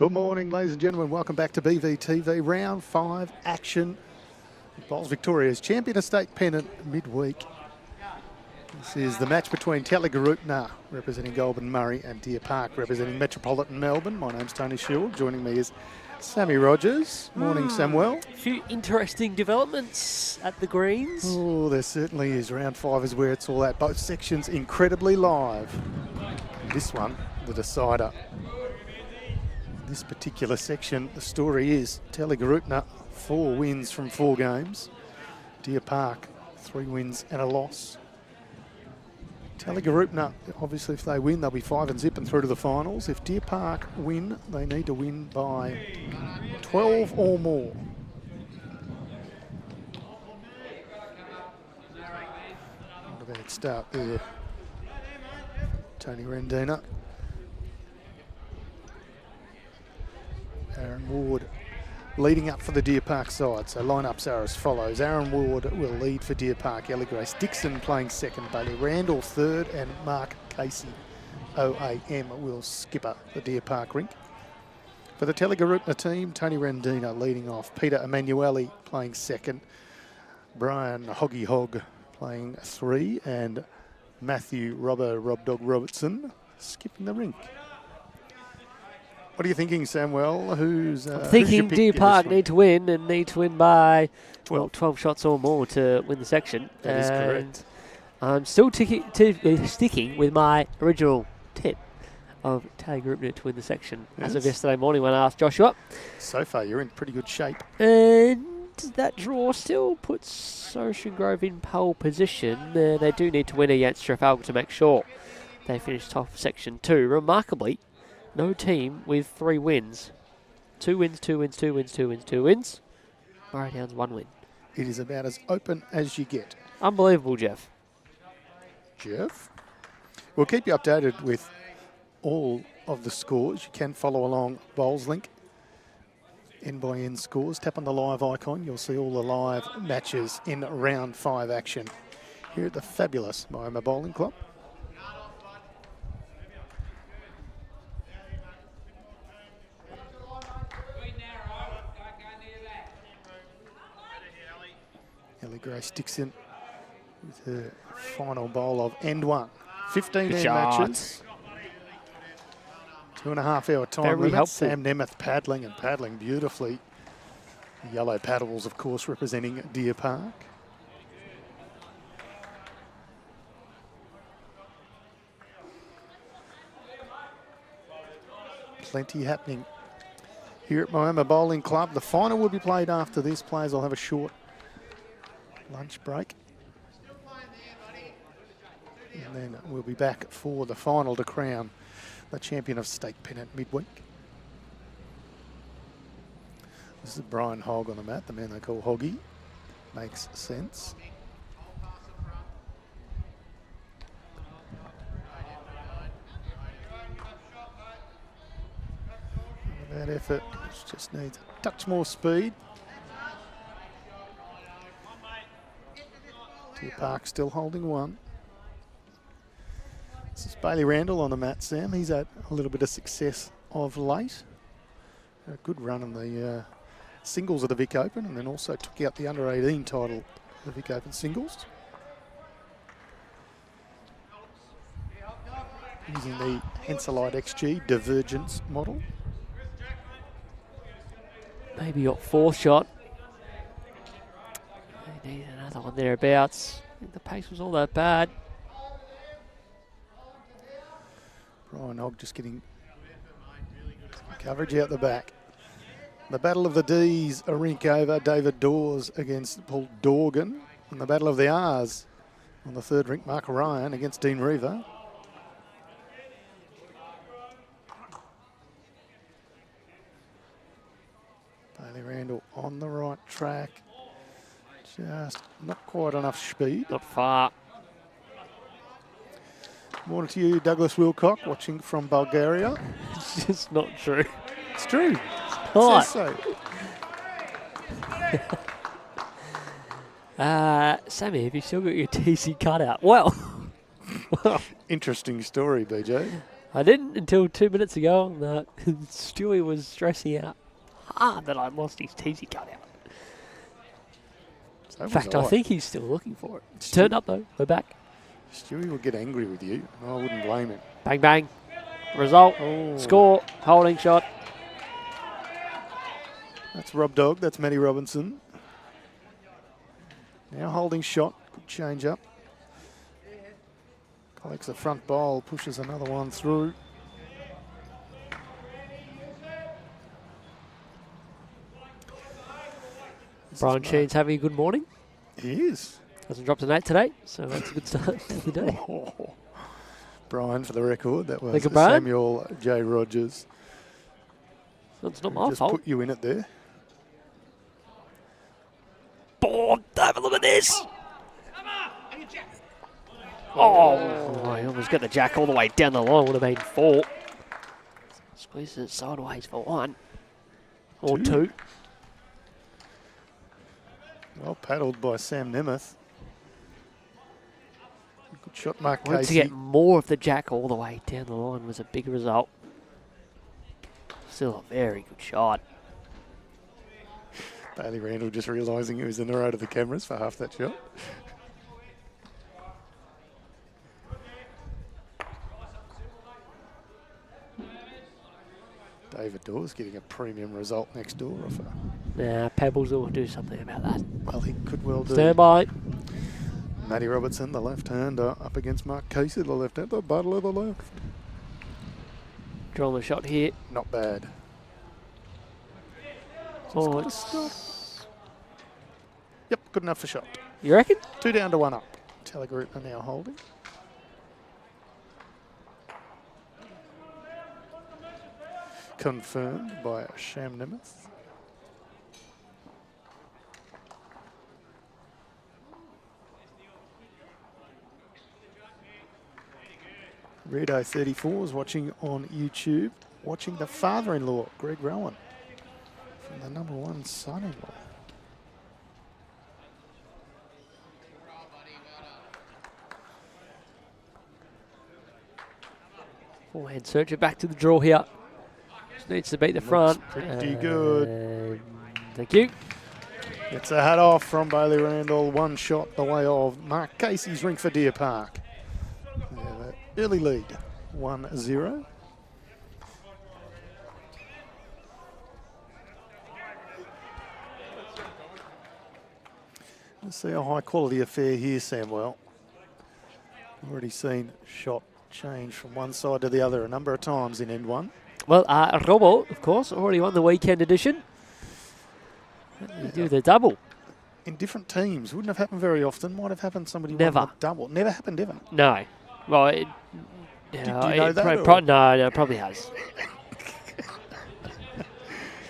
Good morning, ladies and gentlemen. Welcome back to BVTV. Round 5 action. Bowls Victoria's champion estate Pennant midweek. This is the match between TALLYGAROOPNA, representing Goulburn Murray, and Deer Park, representing Metropolitan Melbourne. My name's Tony Shield. Joining me is Sammy Rogers. Morning, Samuel. A few interesting developments at the greens. Oh, there certainly is. Round 5 is where it's all at. Both sections incredibly live. This one, the decider. This particular section, the story is TALLYGAROOPNA, 4 wins from 4 games. Deer Park, 3 wins and a loss. TALLYGAROOPNA, obviously if they win, they'll be 5-0 and through to the finals. If Deer Park win, they need to win by 12 or more. Not a bad start there. Tony Rendina. Aaron Ward leading up for the Deer Park side. So lineups are as follows. Aaron Ward will lead for Deer Park. Ellie Grace Dixon playing second. Bailey Randall third. And Mark Casey, OAM, will skipper the Deer Park Rink. For the TALLYGAROOPNA team, Tony Rendina leading off. Peter Emanuele playing second. Brian Hoggy Hog playing 3. And Matthew Rob Dog Robertson skipping the rink. What are you thinking, Samuel? I'm thinking Deer Park need to win and need to win by 12 shots or more to win the section. That is correct. I'm still sticking with my original tip of TALLYGAROOPNA to win the section as of yesterday morning when I asked Joshua. So far, you're in pretty good shape. And that draw still puts Ocean Grove in pole position. They do need to win against Trafalgar to make sure they finish top of section 2. Remarkably, no team with 3 wins. 2 wins, 2 wins, 2 wins, 2 wins, 2 wins. Murray Downs 1 win. It is about as open as you get. Unbelievable, Jeff. We'll keep you updated with all of the scores. You can follow along Bowls Link. N by N scores. Tap on the live icon. You'll see all the live matches in round 5 action here at the fabulous Moama Bowling Club. Ellie Grace Dixon with her final bowl of end 1. 15 end matches. 2.5 hour time limit. Helpful. Sam Nemeth paddling beautifully. Yellow paddles, of course, representing Deer Park. Plenty happening here at Moama Bowling Club. The final will be played after this. Players will have a short lunch break. And then we'll be back for the final to crown the champion of state Pennant midweek. This is Brian Hogg on the mat, the man they call Hoggy. Makes sense. That effort just needs a touch more speed. Deer Park still holding 1. This is Bailey Randall on the mat, Sam. He's had a little bit of success of late. A good run in the singles of the Vic Open, and then also took out the under-18 title of the Vic Open singles. Using the Henselite XG divergence model. Maybe your 4th shot. They need another one thereabouts. I think the pace was all that bad. Brian Hogg just getting coverage out the back. The battle of the D's, a rink over. David Dawes against Paul Dorgan. And the battle of the R's on the 3rd rink, Mark Ryan against Dean Reaver. Bailey Randall on the right track. Just not quite enough speed. Not far. Morning to you, Douglas Wilcock, watching from Bulgaria. It's just not true. It's true. It says so. Sammy, have you still got your TC cutout? Well, Interesting story, BJ. I didn't until 2 minutes ago. And, Stewie was stressing out hard that I lost his teasy cut out. So In fact, I think he's still looking for it. It's turned up though. We're back. Stewie will get angry with you. I wouldn't blame him. Bang, bang. Result. Oh. Score. Holding shot. That's Rob Dog. That's Matty Robertson. Now holding shot. Good change up. Collects a front bowl. Pushes another one through. Brian Sheen's having a good morning. He is. Hasn't dropped an 8 today, so that's a good start to the day. Brian, for the record, that was Thank you, Brian. Samuel J. Rogers. That's not my Just fault. put you in it there. Oh, have a look at this. Oh, I almost got the jack all the way down the line. Would have been 4. Squeezes it sideways for 1. Or 2. Well paddled by Sam Nemeth. Good shot, Mark Wanted to Casey. get more of the jack all the way down the line was a big result. Still a very good shot. Bailey Randall just realising he was in the road of the cameras for half that shot. David Dawes getting a premium result next door offer. Nah, Pebbles will do something about that. Well, he could well do. Stand by. Matty Robertson, the left-hander, up against Mark Casey, the left-hander, battle of the left. Drawing the shot here. Not bad. Oh, it's... Yep, good enough for shot. You reckon? 2 down to 1 up. TALLYGAROOPNA now holding. Confirmed by Sam Nemeth. Redo 34 is watching on YouTube, watching the father-in-law, Greg Rowan, from the number 1 son-in-law. Forehand searcher back to the draw here. Just needs to beat the front. Pretty good. Thank you. Gets a hat off from Bailey Randall. 1 shot the way of Mark Casey's Rink for Deer Park. Yeah, early lead, 1-0. Let's see a high quality affair here, Samwell. Already seen shot change from one side to the other a number of times in end 1. Well, Robo, of course, already won the weekend edition. You do the double. In different teams, wouldn't have happened very often. Might have happened somebody Never. won the double. Never happened ever. No. Well, it, do you know that? No, it probably has.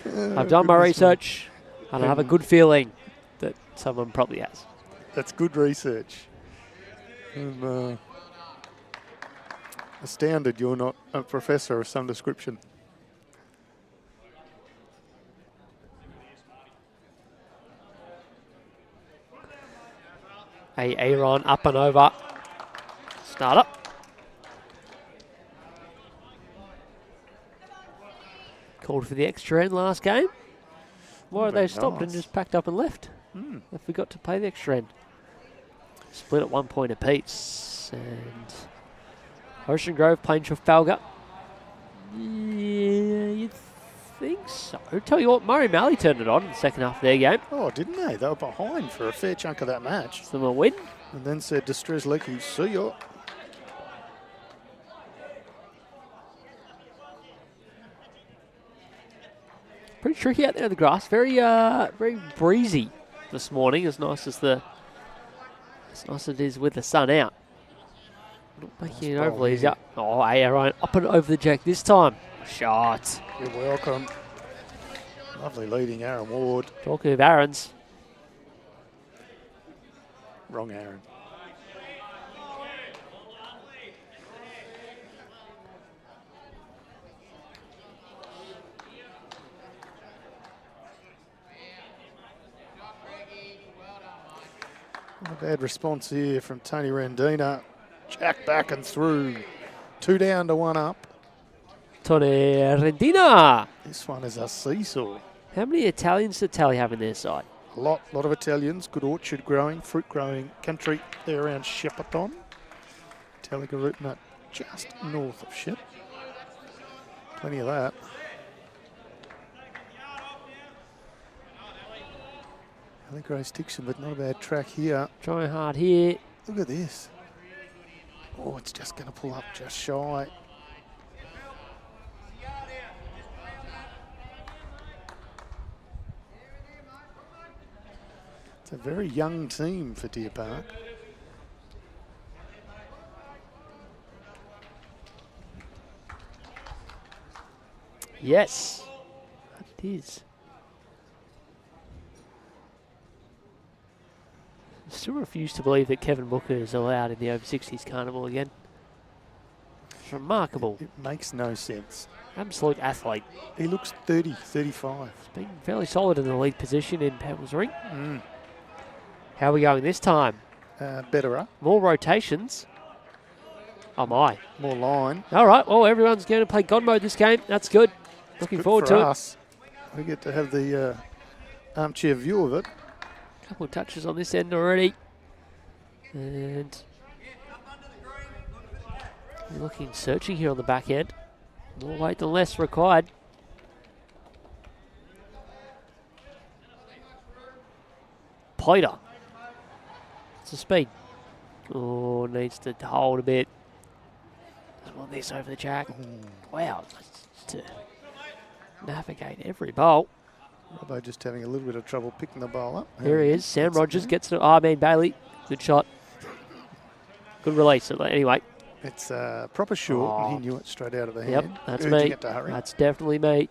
I've done my research, and I have a good feeling that someone probably has. That's good research. I'm astounded you're not a professor of some description. Aaron up and over. Start up. Called for the extra end last game. Why they stopped and just packed up and left? They forgot to play the extra end. Split at 1 point apiece. And Ocean Grove playing Trafalgar. Yeah, you'd think so. Tell you what, Murray Malley turned it on in the second half of their game. Oh, didn't they? They were behind for a fair chunk of that match. So they'll win. And then said to Strzelecki, see ya. Pretty tricky out there in the grass. Very breezy this morning. As nice as it is with the sun out. Not making it overly easy. Oh, Aaron up and over the jack this time. Shot. You're welcome. Lovely leading Aaron Ward. Talking of Aaron's. Wrong Aaron. Not a bad response here from Tony Randina. Jack back and through. 2 down to 1 up. Rendina. This one is a seesaw. How many Italians did Tally have in their side? A lot of Italians. Good orchard growing, fruit growing country there around Shepparton. TALLYGAROOPNA just north of Shep. Plenty of that. Grace Dixon, but not a bad track here. Trying hard here. Look at this. Oh, it's just going to pull up just shy. It's a very young team for Deer Park. Yes, it is. Still refuse to believe that Kevin Booker is allowed in the over 60s carnival again. It's remarkable. It makes no sense. Absolute athlete. He looks 30, 35. He's been fairly solid in the lead position in Pebbles Rink. How are we going this time? Better up. More rotations. Oh my. More line. All right, well, everyone's going to play God mode this game. That's good. Looking forward to us. We get to have the armchair view of it. Couple of touches on this end already. And looking, searching here on the back end. More weight than less required. Poiter. It's a speed. Oh, needs to hold a bit. Doesn't want this over the jack. Wow, just to navigate every bowl. Robbo just having a little bit of trouble picking the ball up. Here he is. Sam Rogers gets to Bailey. Good shot. Good release. Anyway. It's proper short, and he knew it straight out of the hand. Yep, that's me. That's definitely me.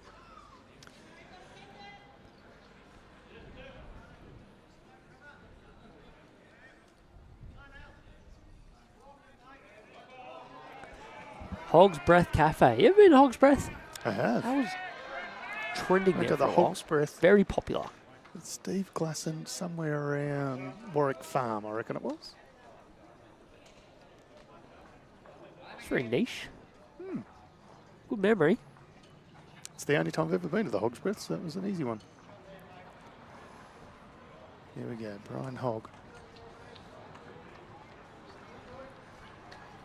Hog's Breath Cafe. You ever been to Hog's Breath? I have. That was trending there to the Hog's Breath. Very popular. With Steve Glasson somewhere around Warwick Farm, I reckon it was. It's very niche. Good memory. It's the only time I've ever been to the Hog's Breath, so that was an easy one. Here we go, Brian Hogg.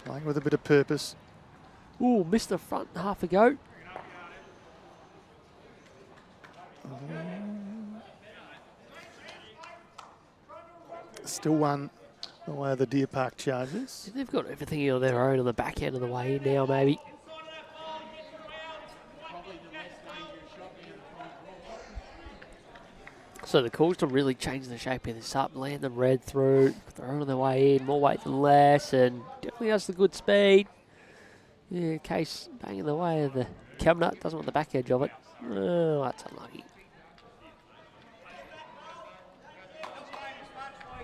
Playing with a bit of purpose. Ooh, missed the front half a go. Still one the way of the Deer Park Chargers. They've got everything on their own on the back end of the way in now, maybe. So the calls to really change the shape of this up, land them red through, throw on their way in, more weight than less, and definitely has the good speed. Yeah, Case banging the way of the cabinet, doesn't want the back edge of it. Oh, that's unlucky.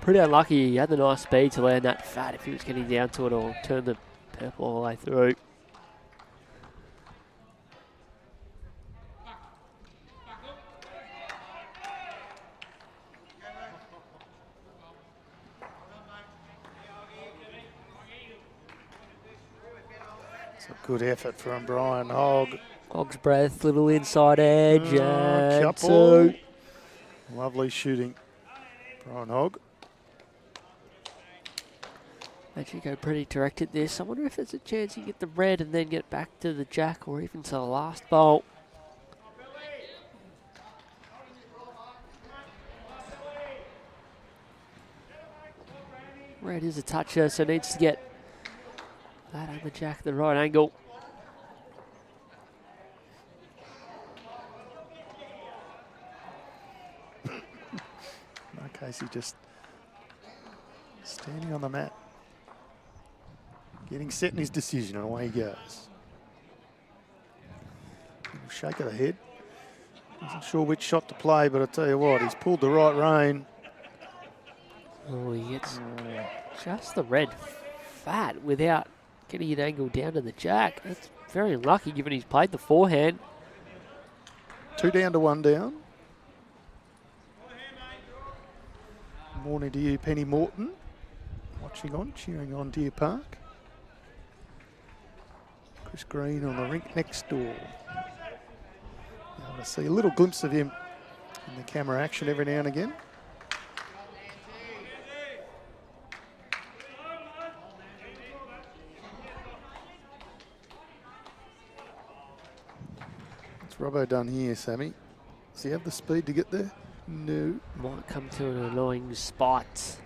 Pretty unlucky. He had the nice speed to land that fat if he was getting down to it or turn the purple all the way through. It's a good effort from Brian Hogg. Hogg's Breath, little inside edge. And couple. Lovely shooting, Brian Hogg. Actually go pretty direct at this. I wonder if there's a chance you get the red and then get back to the jack or even to the last bowl. Red is a toucher, so needs to get that on the jack at the right angle. Casey just standing on the mat. Getting set in his decision, and away he goes. Shake of the head. Wasn't sure which shot to play, but I tell you what, he's pulled the right rein. Oh, he gets just the red fat without getting an angle down to the jack. That's very unlucky given he's played the forehand. 2 down to 1 down. Morning to you, Penny Morton. Watching on, cheering on Deer Park. Chris Green on the rink next door. Able to see a little glimpse of him in the camera action every now and again. What's Robbo done here, Sammy? Does he have the speed to get there? No. Might come to an annoying spot.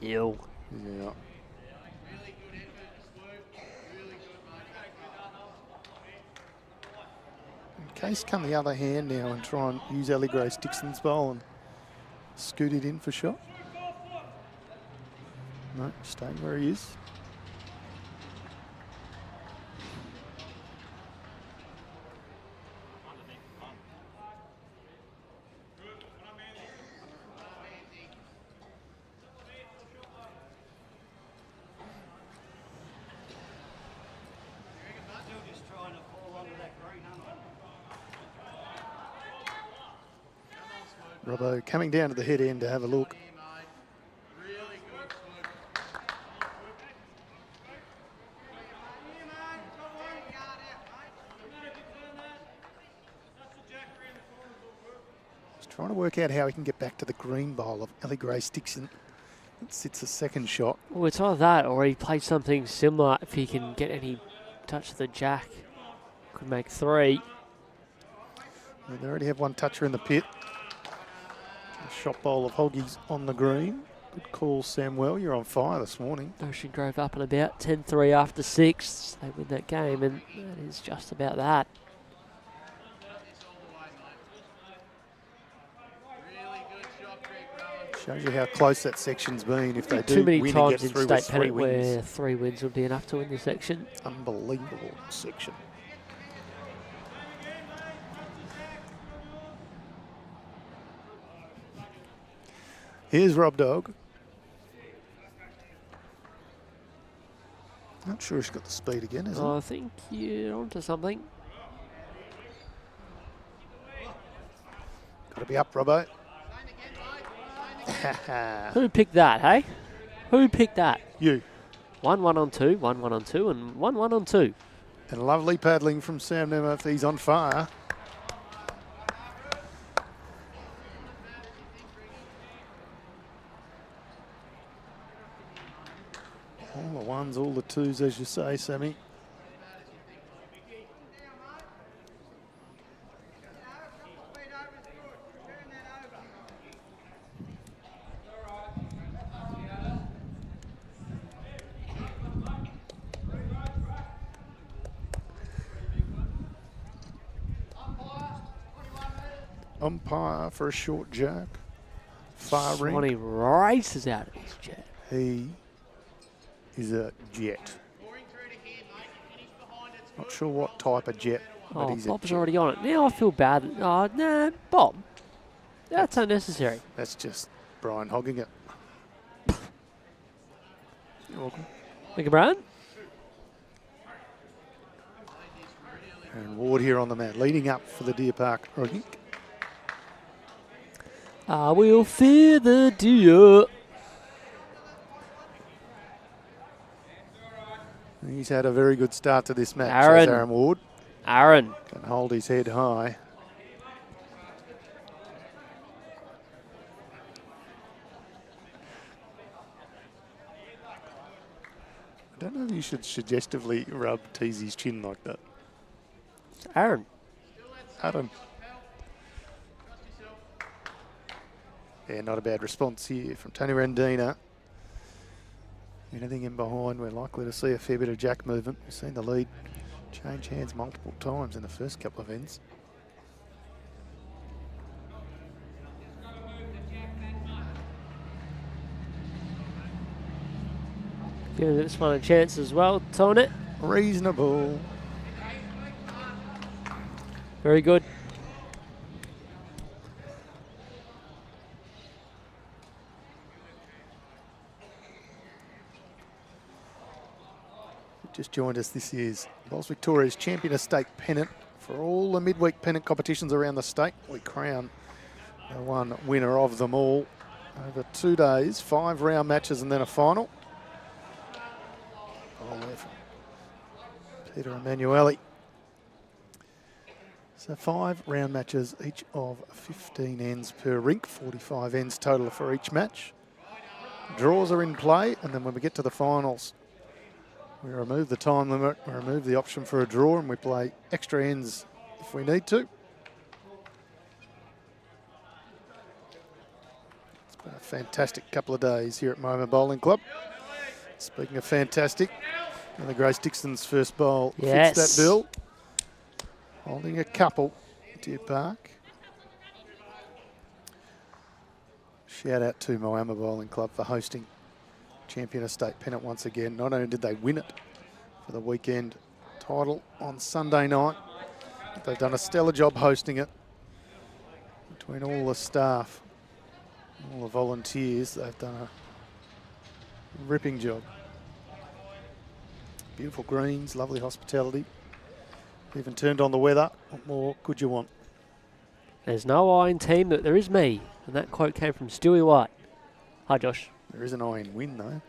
Ew. Yeah. Case come the other hand now and try and use Ellie Grace Dixon's bowl and scoot it in for shot. No, staying where he is. Robbo coming down to the head end to have a look. He's trying to work out how he can get back to the green bowl of Ellie Grace Dixon. It sits a second shot. Well, it's either that or he plays something similar. If he can get any touch of the jack, could make 3. Well, they already have one toucher in the pit. Shot bowl of Hoggies on the green. Good call, Samuel. You're on fire this morning. Ocean Grove up and about 10-3 after 6. They win that game, and that is just about that. Shows you how close that section's been. If they do Too many win times and in get through with state 3 pennant wins. where 3 wins would be enough to win the section. Unbelievable section. Here's Rob Dog. Not sure he's got the speed again, is I think you're onto something. Got to be up, Robbo. Who picked that, hey? Who picked that? You. 1-1 on 2, 1-1 on 2, and 1-1 on 2. And lovely paddling from Sam Nemath. He's on fire. All the 1s, all the 2s, as you say, Sammy. Umpire for a short jack. Far ring. Swanee races out of his jet. He is a jet. Not sure what type of jet, but Oh, he's Bob's a jet. already on it. Now I feel bad. Oh, nah, Bob. That's unnecessary. That's just Brian hogging it. You're welcome. Thank you, Brian. And Ward here on the mat, leading up for the Deer Park Rink. I will fear the deer. He's had a very good start to this match, Aaron. Aaron Ward. Aaron. Can hold his head high. I don't know if you should suggestively rub Teasy's chin like that. Aaron. Adam. Yeah, not a bad response here from Tony Rendina. Anything in behind, we're likely to see a fair bit of jack movement. We've seen the lead change hands multiple times in the first couple of ends. Giving this one a chance as well, towing it. Reasonable. Very good. Just joined us, this is Bowls Victoria's Champion Estate Pennant. For all the midweek pennant competitions around the state, we crown the one winner of them all. Over 2 days, 5 round matches and then a final. Peter Emanuele. So 5 round matches, each of 15 ends per rink, 45 ends total for each match. Draws are in play, and then when we get to the finals, we remove the time limit, we remove the option for a draw, and we play extra ends if we need to. It's been a fantastic couple of days here at Moama Bowling Club. Speaking of fantastic, another Grace Dixon's first bowl fits that bill. Holding a couple, Deer Park. Shout out to Moama Bowling Club for hosting Champion Estate Pennant once again. Not only did they win it for the weekend title on Sunday night, but they've done a stellar job hosting it. Between all the staff, all the volunteers, they've done a ripping job. Beautiful greens, lovely hospitality. Even turned on the weather. What more could you want? There's no iron team, but there is me. And that quote came from Stewie White. Hi, Josh. There is an iron win, though.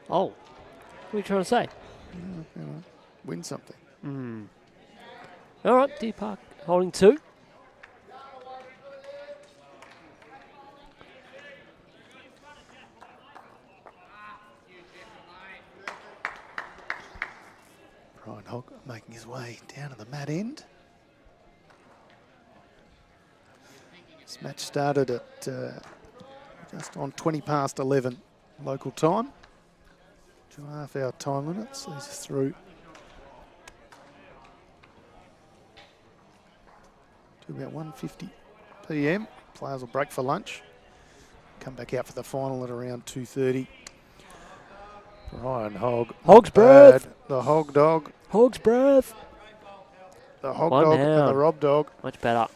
Oh, what are you trying to say? Yeah, win something. All right, Deer Park holding 2. Brian Hogg making his way down to the mat end. This match started at just on 20 past 11 local time. 2.5 hour time limit, sees us through to about 1:50 p.m. Players will break for lunch. Come back out for the final at around 2:30. Brian Hogg. Hogg's breath. The Hog Dog. Hogg's breath. The Hog Dog and the Rob Dog. Much better.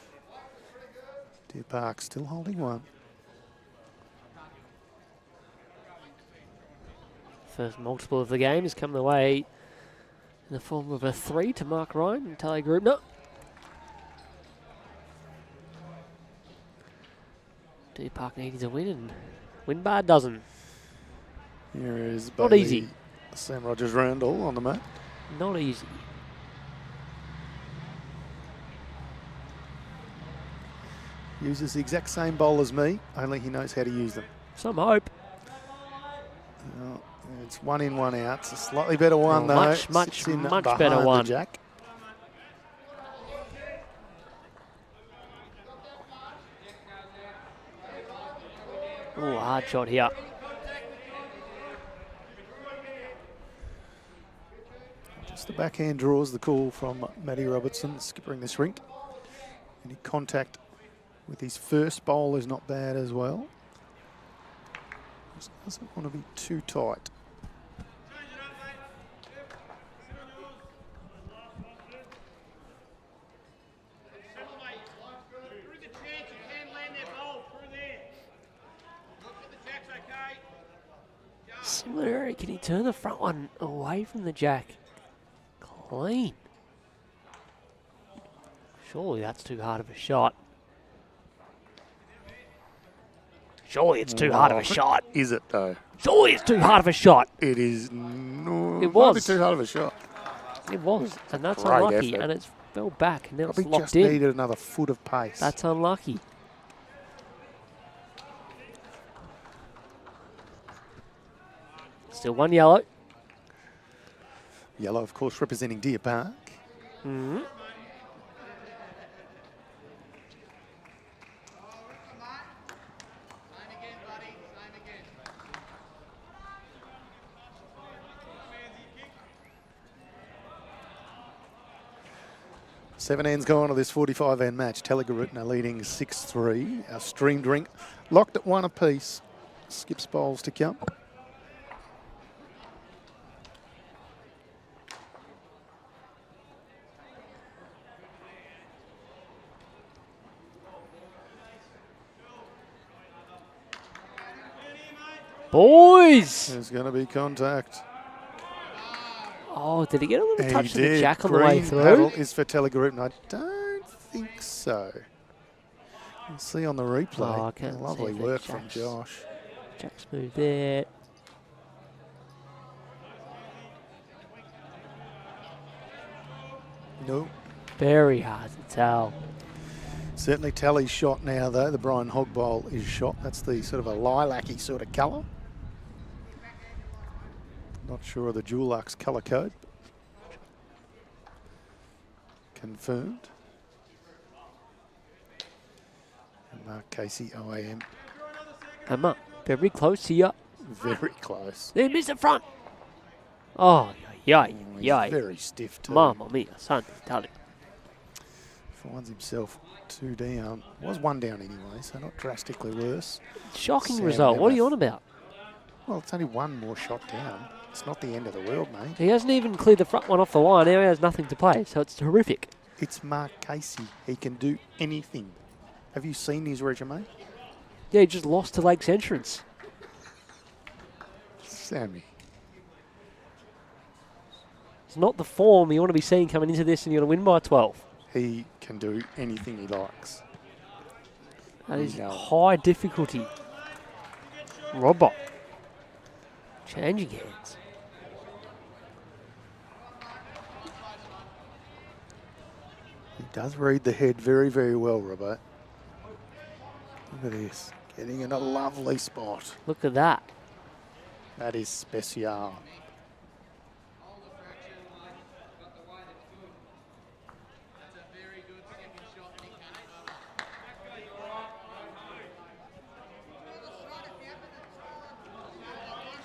Deer Park still holding 1. First multiple of the game has come the way in the form of a 3 to Mark Ryan and TALLYGAROOPNA. Deer Park needs a win, and win bad doesn't. Here is not easy. Sam Rogers Randall on the mat. Not easy. Uses the exact same bowl as me, only he knows how to use them. Some hope. It's 1 in, 1 out. It's a slightly better one, though. Much better one. Jack. Oh, hard shot here. Just the backhand draws the call from Matty Robertson, skippering this rink. Any contact with his first bowl is not bad as well. Just doesn't want to be too tight. Similar area, can he turn the front one away from the jack? Clean. Surely that's too hard of a shot. Surely it's too hard of a shot. Is it, though? Surely it's too hard of a shot. It is. No, it was. Might be too hard of a shot. It was, and that's Great unlucky, effort. and it's fell back, and now Probably it's locked just in. needed another foot of pace. That's unlucky. Still 1 yellow. Yellow, of course, representing Deer Park. Mm-hmm. Seven ends go on to this 45-end match. TALLYGAROOPNA leading 6-3. Our streamed rink locked at 1 apiece. Skips bowls to come. Boys! There's going to be contact. Oh, did he get a little touch to did. the jack on the way Green through? paddle is for TALLYGAROOPNA. I don't think so. We'll see on the replay. Oh, I can't Lovely see work the from Jack's- Josh. Jack's move there. No. Very hard to tell. Certainly Tally's shot now, though. The Brian Hogg bowl is shot. That's the sort of a lilac-y sort of colour. Not sure of the Dulux colour code. Confirmed. And Mark Casey, OAM. Emma, very close here. Very close. They missed the front. Oh, yay, He's yay. very stiff too. Mamma mia, son, Tally. Finds himself 2 down. Was 1 down anyway, so not drastically worse. Shocking Sam result. What are you Nemeth. on about? Well, it's only 1 more shot down. It's not the end of the world, mate. He hasn't even cleared the front one off the line. Now he has nothing to play, so it's horrific. It's Mark Casey. He can do anything. Have you seen his resume? Yeah, he just lost to Lake's entrance. Sammy. It's not the form you want to be seeing coming into this and you're going to win by 12. He can do anything he likes. That is No. high difficulty. Robot. Changing hands. He does read the head very, very well, Robert. Look at this. Getting in a lovely spot. Look at that. That is special.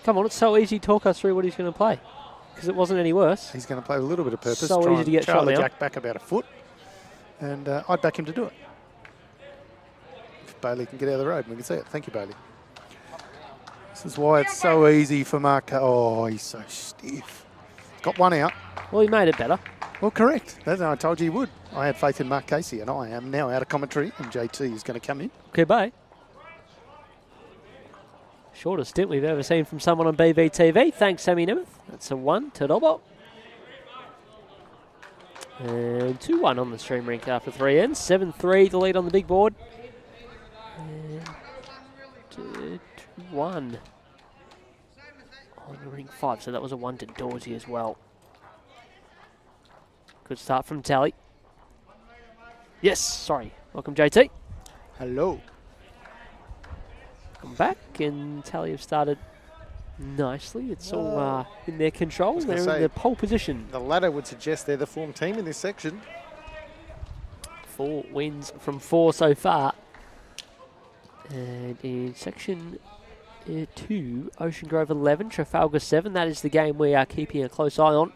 Come on, it's so easy. Talk us through what he's going to play. Because it wasn't any worse. He's going to play with a little bit of purpose. So try easy to get and shot Charlie now. Jack back about a foot. And I'd back him to do it. If Bailey can get out of the road, we can see it. Thank you, Bailey. This is why it's so easy for Mark. Oh, he's so stiff. Got 1 out. Well, he made it better. Well, correct. That's how I told you he would. I had faith in Mark Casey, and I am now out of commentary, and JT is going to come in. Okay, bye. Shortest stint we've ever seen from someone on BVTV. Thanks, Sammy Nemeth. That's a 1 to Dobbo. And 2-1 on the stream rink after 3 ends. 7-3 the lead on the big board. And 2-1 on the ring 5. So that was a 1 to Dorsey as well. Good start from Tally. Yes, sorry. Welcome, JT. Hello. Come back, and Tally have started nicely. It's all in their control. They're in the pole position. The ladder would suggest they're the form team in this section. 4 wins from 4 so far. And in section 2, Ocean Grove 11, Trafalgar 7. That is the game we are keeping a close eye on.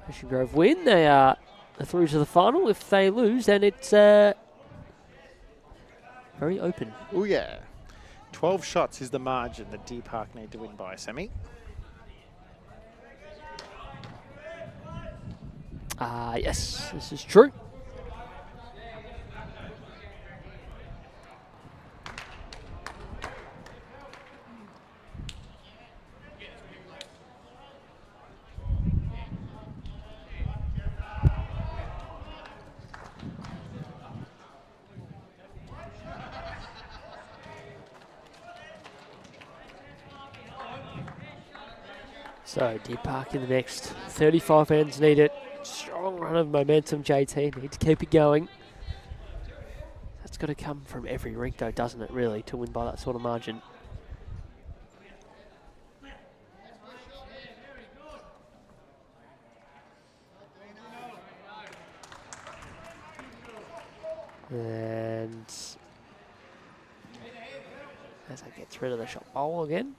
Ocean Grove win. They are through to the final. If they lose, then it's very open. Oh, yeah. 12 shots is the margin that Deer Park need to win by, Sammy. Yes, this is true. So, Deer Park in the next 35 ends need it. Strong run of momentum, JT. Need to keep it going. That's got to come from every rink, though, doesn't it, really, to win by that sort of margin? And as it gets rid of the shot bowl again.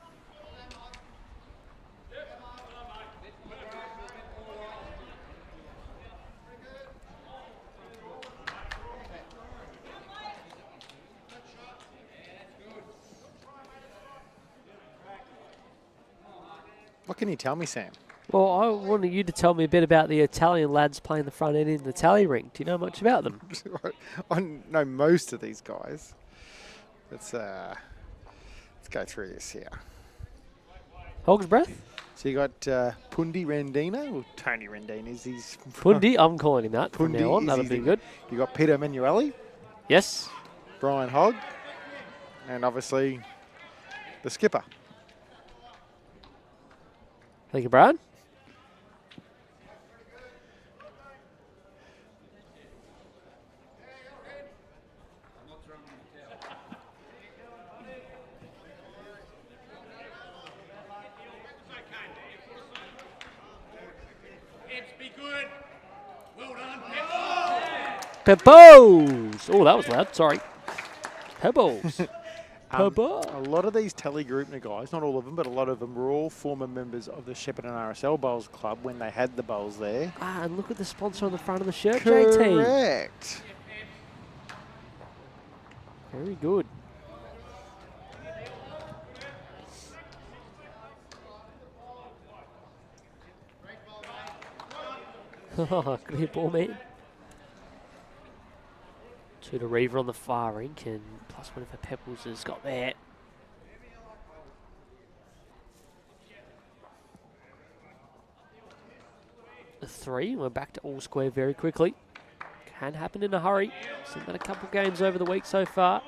What can you tell me, Sam? Well, I wanted you to tell me a bit about the Italian lads playing the front end in the tally ring. Do you know much about them? I know most of these guys. Let's go through this here. Hog's breath? So you got Pundi Rendina, or Tony Rendina is he's Pundi, I'm calling him that from Pundi now on. is That'll his be name. good. You got Peter Manueli, Yes. Brian Hogg, and obviously the skipper. Thank you, Brad. Pebbles! Oh, that was loud. Sorry. Pebbles. A Pebbles. lot of these TALLYGAROOPNA guys, not all of them, but a lot of them were all former members of the Shepparton RSL Bowls Club when they had the bowls there. Ah, and look at the sponsor on the front of the shirt, JT. Correct. Very good. Good hit ball, man. 2 to Reaver on the far rink, and plus 1 for Pebbles has got that. A 3, we're back to all square very quickly. Can happen in a hurry. Seen that a couple games over the week so far.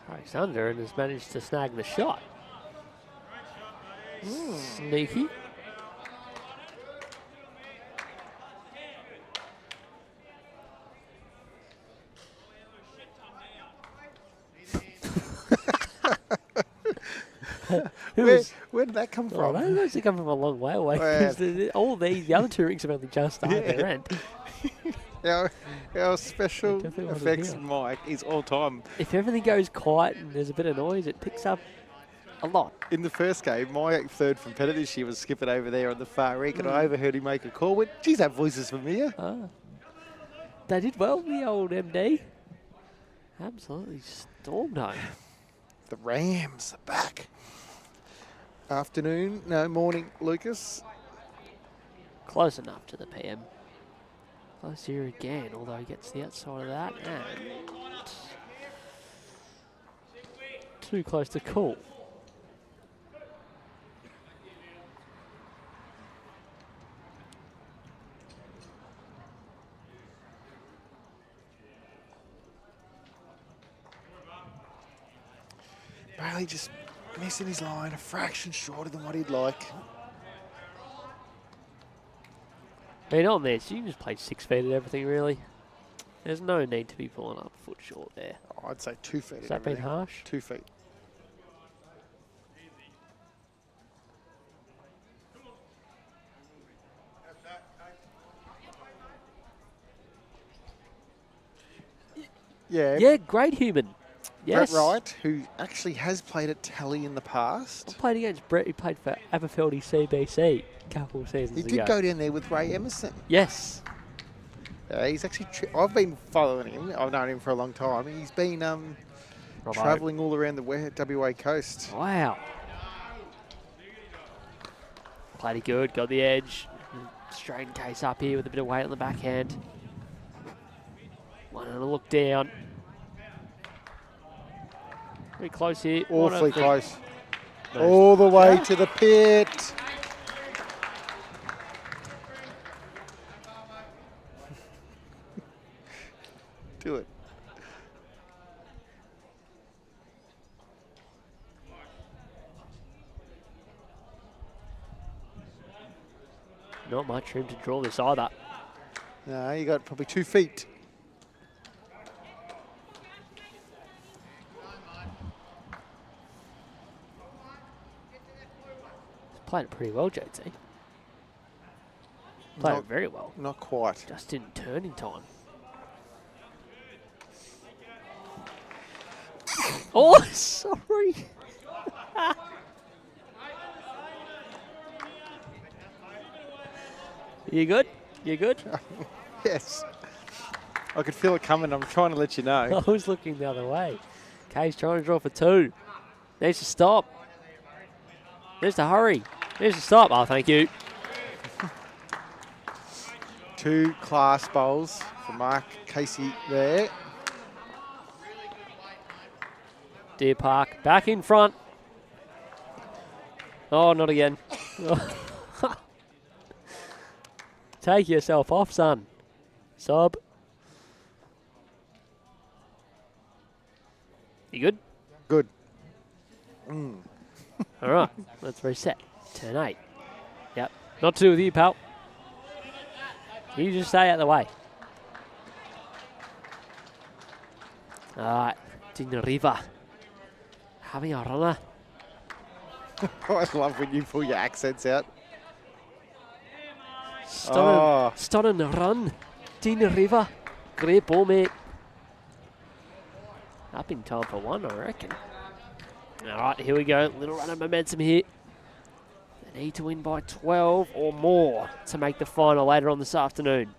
Alexander and has managed to snag the shot. Sneaky. Where did that come Oh, from? that actually come from a long way away. 'Cause all the other 2 rinks have only just started their end. Our special Definitely wasn't effects here. mic is all time. If everything goes quiet and there's a bit of noise, it picks up a lot. In the first game, my third from Pennant this year was skipping over there on the far rink, and I overheard him make a call. Went, geez, that voice is familiar. Ah. They did well, the old MD. Absolutely stormed home. The Rams are back. Morning, Lucas. Close enough to the PM. Close here again, although he gets the outside of that. And too close to call. Bailey just missing his line, a fraction shorter than what he'd like. I mean, on there, so you can just play 6 feet at everything, really. There's no need to be pulling up a foot short there. Oh, I'd say 2 feet. Has that been harsh? 2 feet. Yeah. Yeah, great human. Yes. Brett Wright, who actually has played at Tally in the I past. played against Brett, who played for Aberfeldy CBC a couple of seasons He ago. did go down there with Ray Emerson. Yes. He's actually, I've been following him. I've known him for a long time. He's been travelling all around the WA coast. Wow. Played it good, got the edge. Straighten case up here with a bit of weight on the backhand. One and a look down. Pretty close here. Awfully close. No. All the way to the pit. Do it. Not much room to draw this either. No, you got probably 2 feet. Played it pretty well, JT. Played it Not- very well. Not quite. Just in turning time. Oh, sorry. You good? You good? Yes. I could feel it coming. I'm trying to let you know. I was looking the other way. Kay's trying to draw for 2. Needs to stop. Needs to hurry. Needs to stop. Oh, thank you. 2 class bowls for Mark Casey there. Deer Park back in front. Oh, not again. Take yourself off, son. Sub. You good? Good. All right, let's reset. Turn 8. Yep. Not to do with you, pal. You just stay out of the way. All right, River having a runner. I love when you pull your accents out. Stunning run. River. Great ball, mate. Up in time for one, I reckon. All right, here we go. Little run of momentum here. They need to win by 12 or more to make the final later on this afternoon.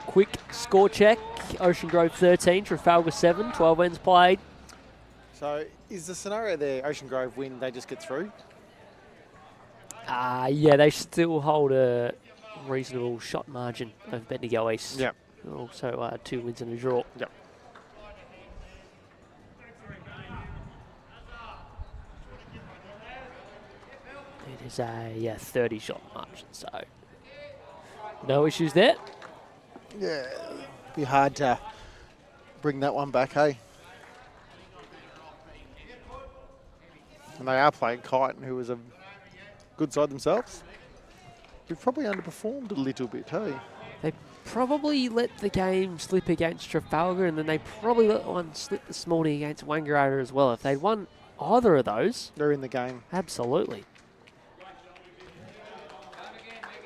Quick score check. Ocean Grove 13, Trafalgar 7, 12 ends played. So is the scenario there, Ocean Grove win, they just get through? Yeah, they still hold a reasonable shot margin of Bendigo East. Yep. Also 2 wins and a draw. Yep. It is a 30 shot margin, so no issues there. Yeah, be hard to bring that one back, hey? And they are playing Kyneton, who was a good side themselves. We've probably underperformed a little bit, hey? They probably let the game slip against Trafalgar, and then they probably let one slip this morning against Wangaratta as well. If they'd won either of those, They're in the game. absolutely.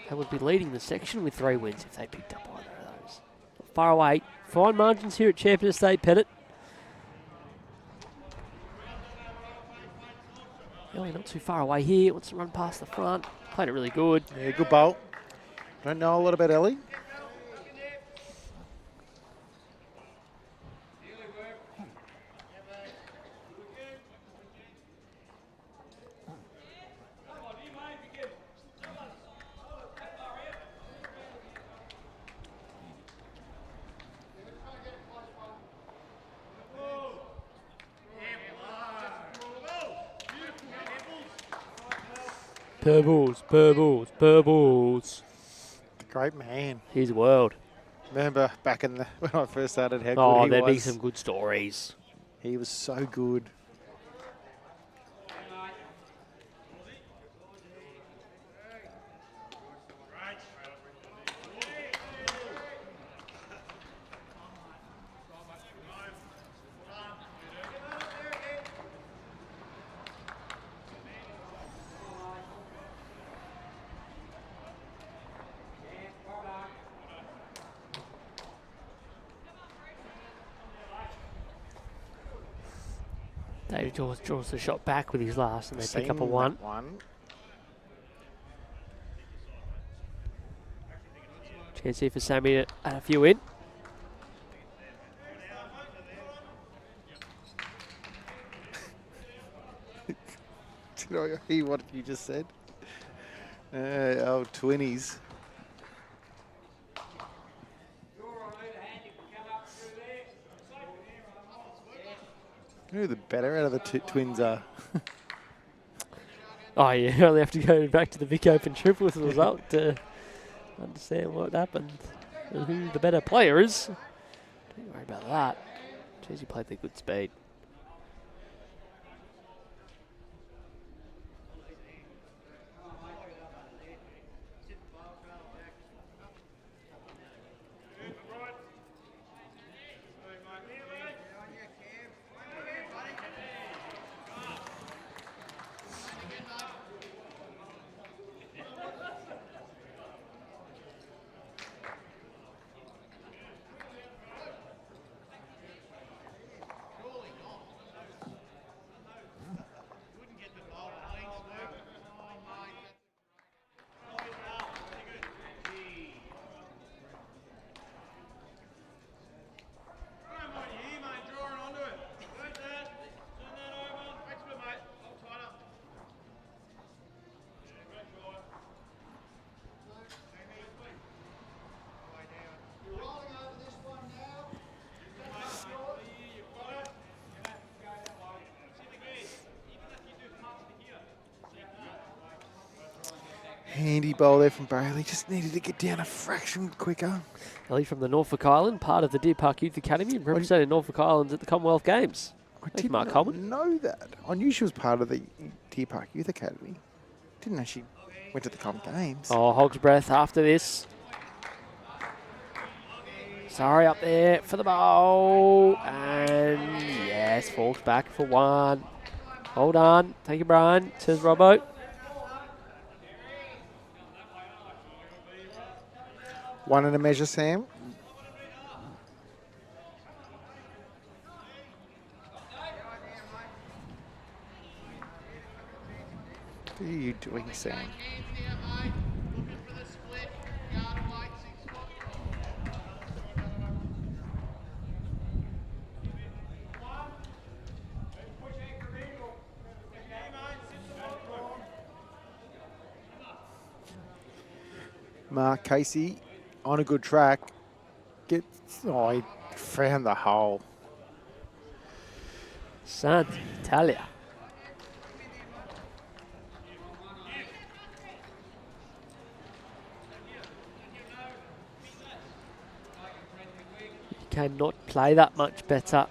They would be leading the section with 3 wins if they picked up either of those. Far away. Fine margins here at Champion Estate, Pennant. Ellie not too far away here. Wants to run past the front. Played it really good. Yeah, good bowl. Don't know a lot about Ellie. Pebbles, pebbles, pebbles. Great man. His world. Remember back in the when I first started, how Oh, good he there'd be was. some good stories. He was so good. David draws the shot back with his last, and they pick up a Seen 1. that one. Chance here for Sammy to add a few in. Did I hear what you just said? Oh, 20s. Who the better out of the twins are? Oh, yeah, you only have to go back to the Vic Open triples result to understand what happened and who the better player is. Don't worry about that. Jeez, he played the good speed. Handy bowl there from Bailey. Just needed to get down a fraction quicker. Ellie from the Norfolk Island, part of the Deer Park Youth Academy and representing Norfolk Island at the Commonwealth Games. I Thank you, did Mark not Coleman. know that. I knew she was part of the Deer Park Youth Academy. Didn't know she went to the Com Games. Oh, Hog's breath after this. Sorry, up there for the bowl. And yes, falls back for one. Hold on. Thank you, Brian, says Robbo. One and a measure, Sam. What are you doing, Sam? Mark Casey on a good track. Oh, he found the hole. Santa Italia. You cannot play that much better.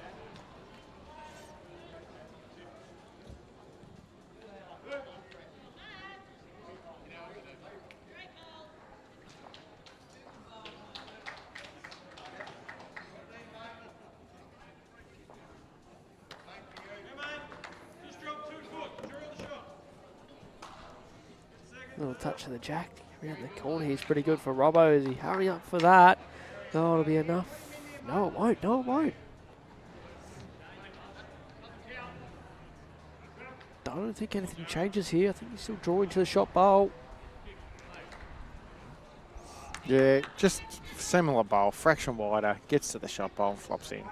Little touch of the jack around the corner. He's pretty good for Robbo. Is he hurry up for that? No, it'll be enough. No, it won't. No, it won't. I don't think anything changes here. I think he's still drawing to the shot bowl. Yeah, just similar bowl, fraction wider, gets to the shot bowl, flops in.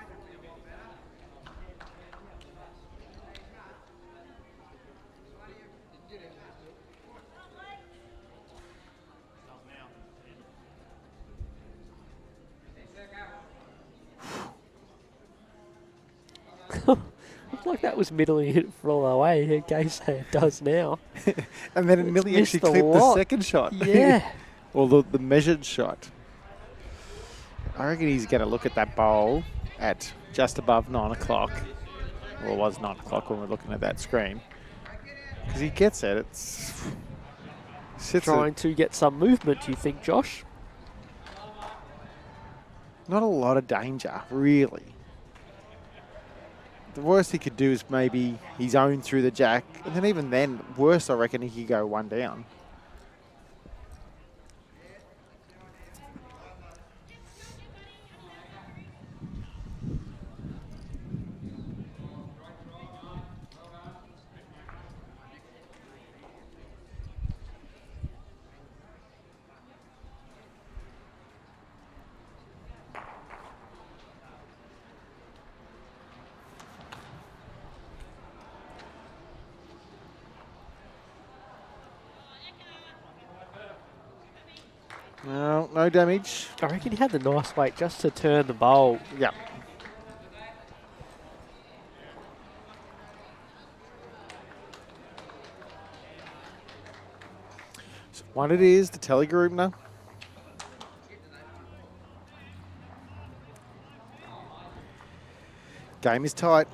Looks like that was middling it for all the way. Gase it does now. And then it nearly Missed actually the clipped the lot. second shot. Yeah. Or the measured shot. I reckon he's going to look at that bowl at just above 9 o'clock. Well, it was 9 o'clock when we're looking at that screen. Because he gets it. It's sits Trying to get some movement, do you think, Josh? not a lot of danger, really. The worst he could do is maybe his own through the jack. And then even then, worse, I reckon he could go one down. No, no damage. I reckon he had the nice weight just to turn the bowl. Yeah. So one it is, the TALLYGAROOPNA. Game is tight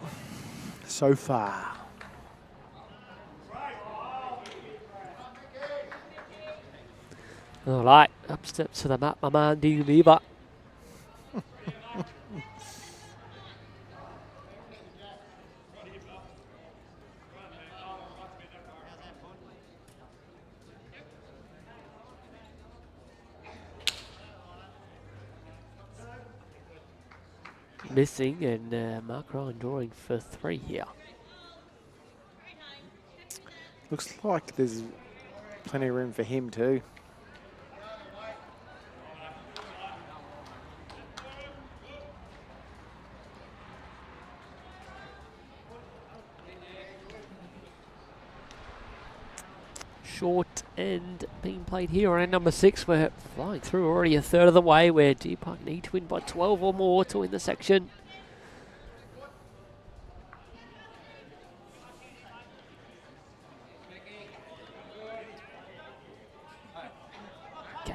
so far. All right, up steps to the mat, my man, Dean Lever. Missing, and Mark Ryan drawing for 3 here. Looks like there's plenty of room for him too. Short end being played here on end number 6. We're flying through already a third of the way, where Deer Park need to win by 12 or more to win the section.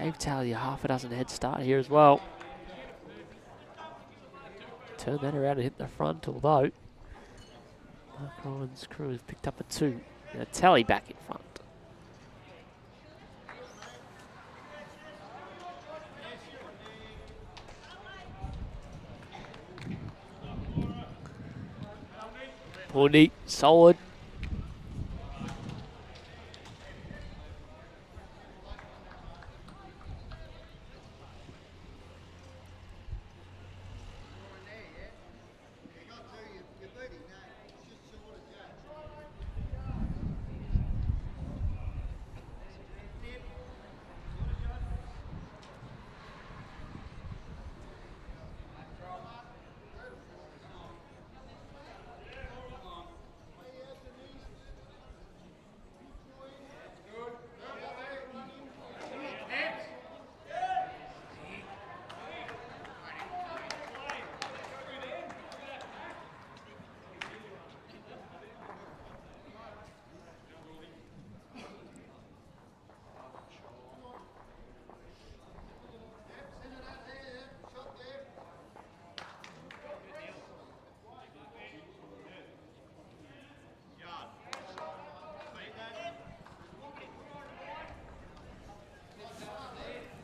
Gave Tally a half a dozen head start here as well. Turned that around and hit the front, although Mark Ryan's crew has picked up a 2. Now Tally back in front. Pundy, solid.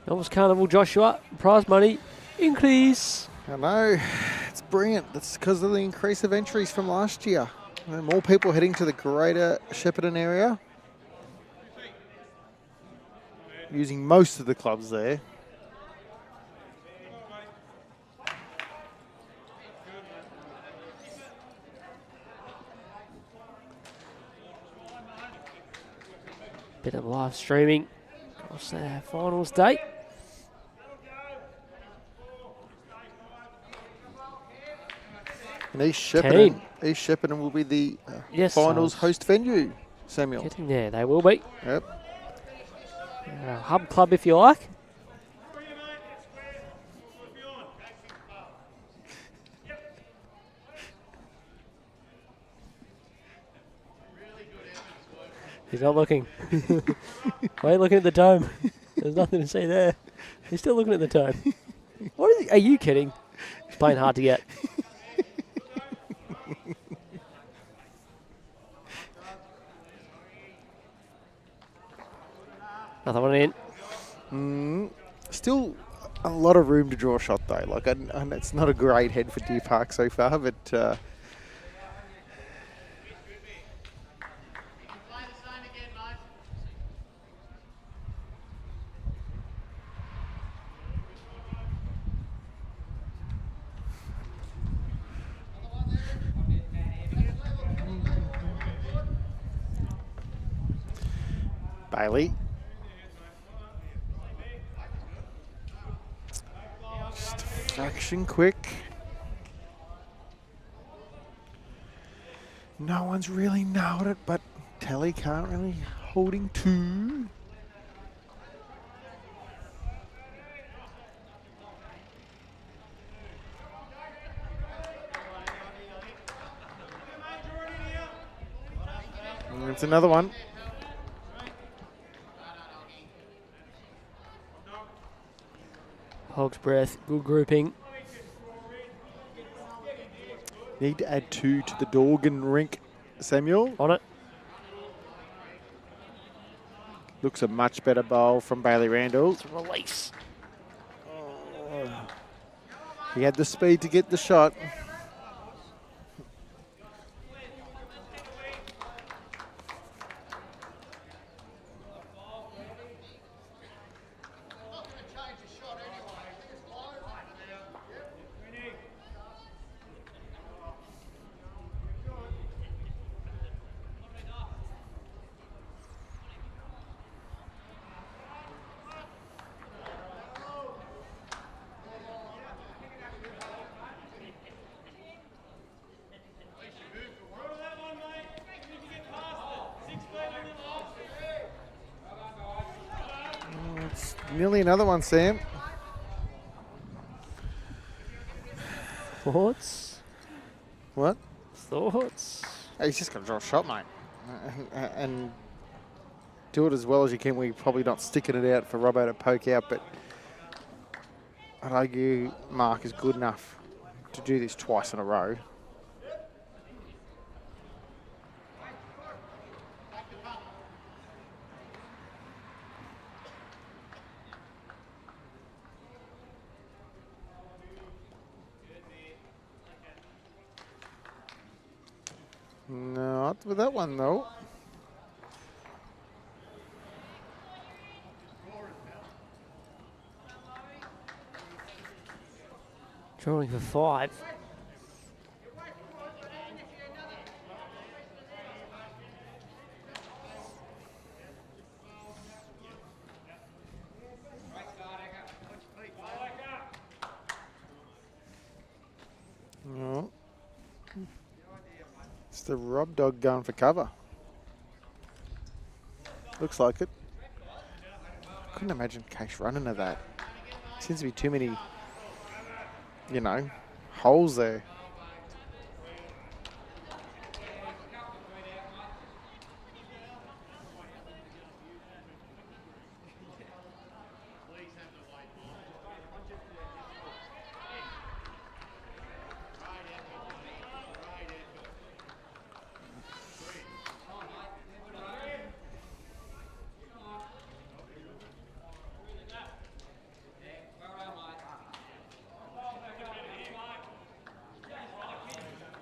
Elvis Carnival, Joshua, prize money increase. I know, it's brilliant. That's because of the increase of entries from last year. More people heading to the greater Shepparton area. Using most of the clubs there. Bit of live streaming across their finals date. And East Shepparton will be the finals host venue, Samuel. Getting there, they will be. Yep. Hub club, if you like. He's not looking. Why are you looking at the dome? There's nothing to see there. He's still looking at the dome. What is he? Are you kidding? He's playing hard to get. Another one in. Still a lot of room to draw a shot though. Like, and it's not a great head for Deer Park so far, but Bailey. Just a fraction quick. No one's really nailed it, but Tally can't really holding 2. And it's another one. Hog's breath, good grouping. Need to add 2 to the Dorgan Rink, Samuel. On it. Looks a much better bowl from Bailey Randall. It's a release. He had the speed to get the shot. Nearly another one, Sam. Thoughts? What? Thoughts? Hey, he's just got to draw a shot, mate. And do it as well as you can. We're probably not sticking it out for Robbo to poke out, but I'd argue Mark is good enough to do this twice in a row. Not with that one, though. Drawing for 5. No. It's the Rob Dog going for cover. Looks like it. Couldn't imagine Case running to that. Seems to be too many, you know, holes there.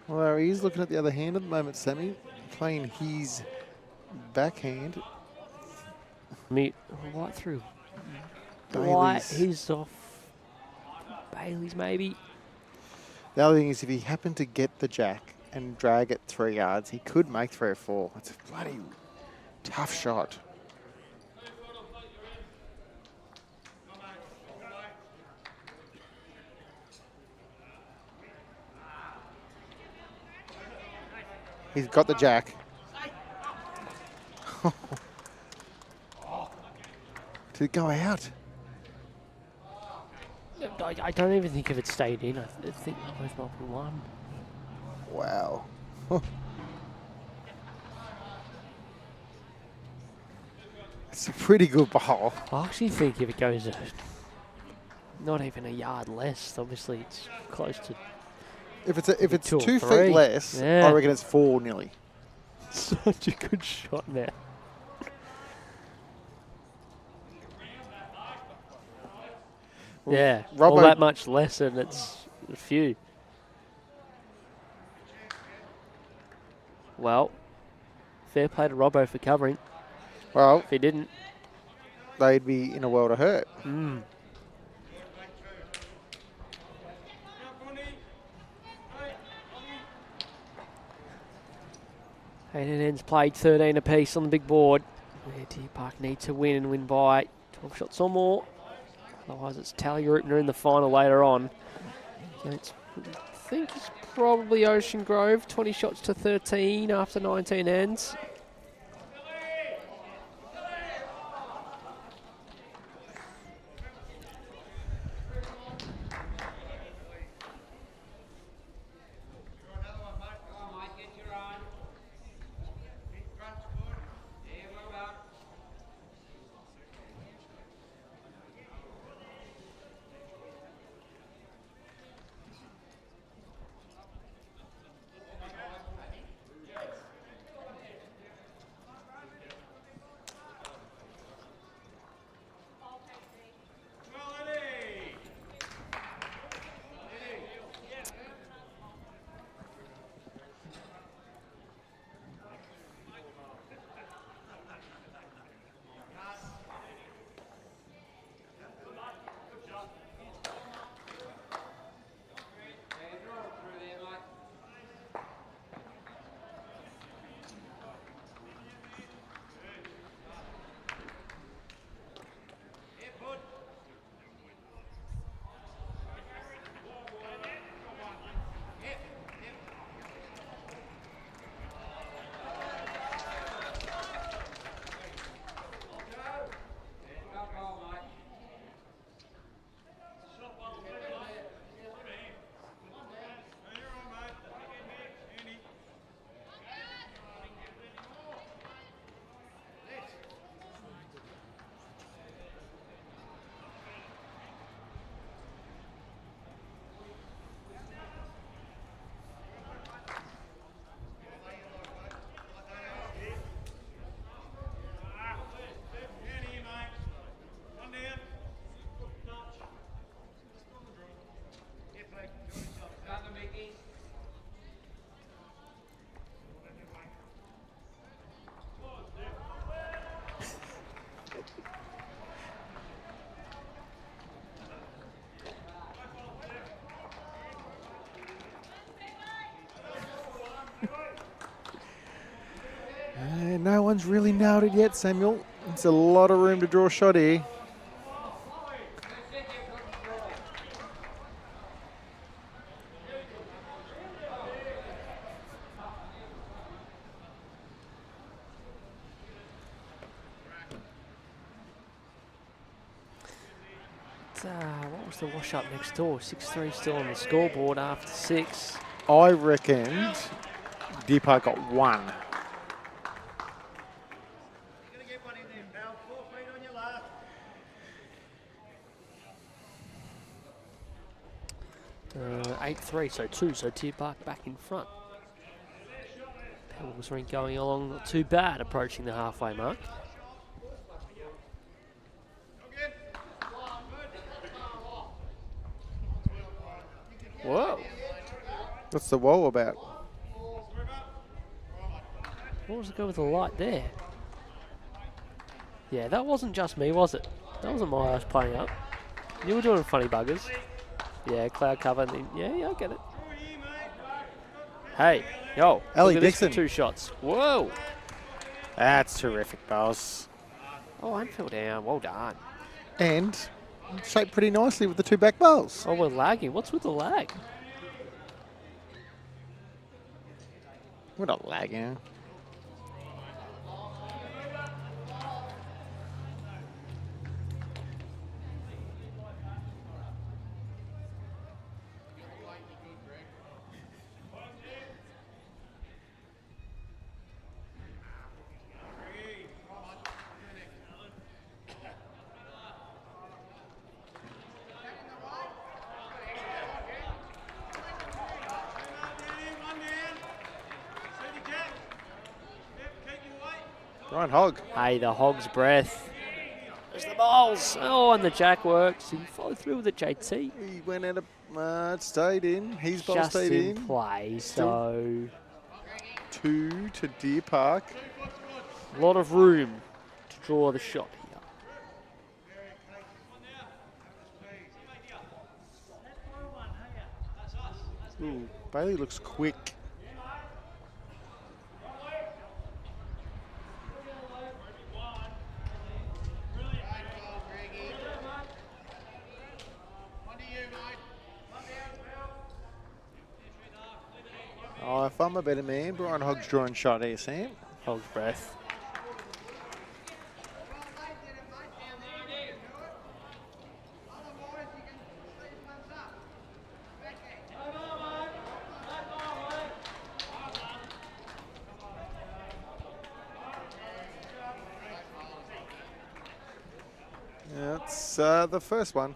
Well, he's looking at the other hand at the moment, Sammy, playing his backhand. Meet right through. Bailey's. Right, he's off. Bailey's maybe. The other thing is if he happened to get the jack and drag it 3 yards, he could make 3 or 4. It's a bloody tough shot. He's got the jack. Did it go out? I don't even think if it stayed in. I think that was not one. Wow. It's a pretty good ball. I actually think if it goes not even a yard less, obviously it's close to. If it's 2 or 2 3. feet less, Yeah. I reckon it's 4 nearly. Such a good shot now. Yeah, all Robbo- that much less, and it's a few. Well, fair play to Robbo for covering. Well, If he didn't, they'd be in a world of hurt. Eight ends played, 13 apiece on the big board. Where Deer Park need to win and win by 12 shots or more. Otherwise, it's TALLYGAROOPNA in the final later on. Against, I think it's probably Ocean Grove, 20 shots to 13 after 19 ends. No one's really nailed it yet, Samuel. It's a lot of room to draw a shot here. What was the wash up next door? 6-3 still on the scoreboard after 6. I reckoned Deer Park got 1. Uh, 8-3, so 2, so Deer Park back in front. Pebbles Rink going along not too bad, approaching the halfway mark. Whoa. What's the whoa about? What was the go with the light there? Yeah, that wasn't just me, was it? That wasn't my eyes playing up. You were doing funny buggers. Yeah, cloud cover. And then, yeah, I get it. Hey, yo. Ellie look at this for Dixon. 2 shots. Whoa. That's terrific, boss. Oh, Anfield down. Well done. And shaped pretty nicely with the 2 back bowls. Oh, we're lagging. What's with the lag? We're not lagging. Brian Hogg. Hey, the Hog's breath. There's the balls. Oh, and the jack works. He followed through with the JT. He went out of, stayed in. His ball Just stayed in in. play, Still so 2 to Deer Park. a lot of room to draw the shot here. Ooh, Bailey looks quick. Oh, if I'm a better man, Brian Hogg's drawing shot here, Sam. Hog's breath. That's the first one.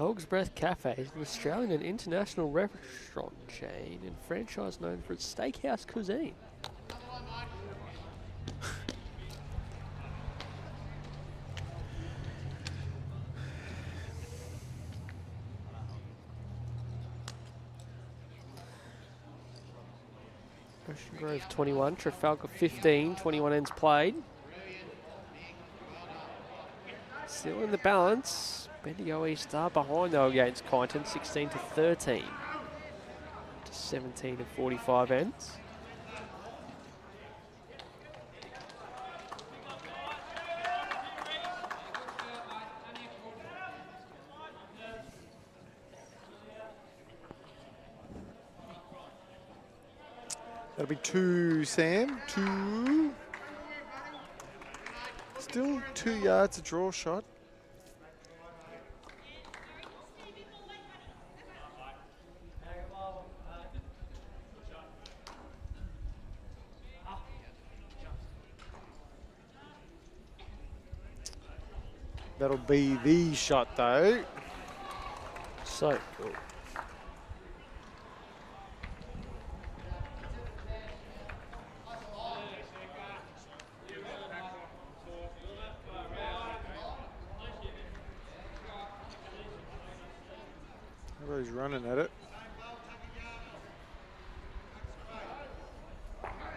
Hog's Breath Cafe is an Australian and international restaurant chain and franchise known for its steakhouse cuisine. Ocean Grove 21, Trafalgar 15, 21 ends played. Still in the balance. Bendigo East are behind though against Kyneton, 16 to 13. To 17 to 45 ends. That'll be 2, Sam. 2. Still 2 yards to draw shot. That'll be the shot though. So cool. Everybody's running at it.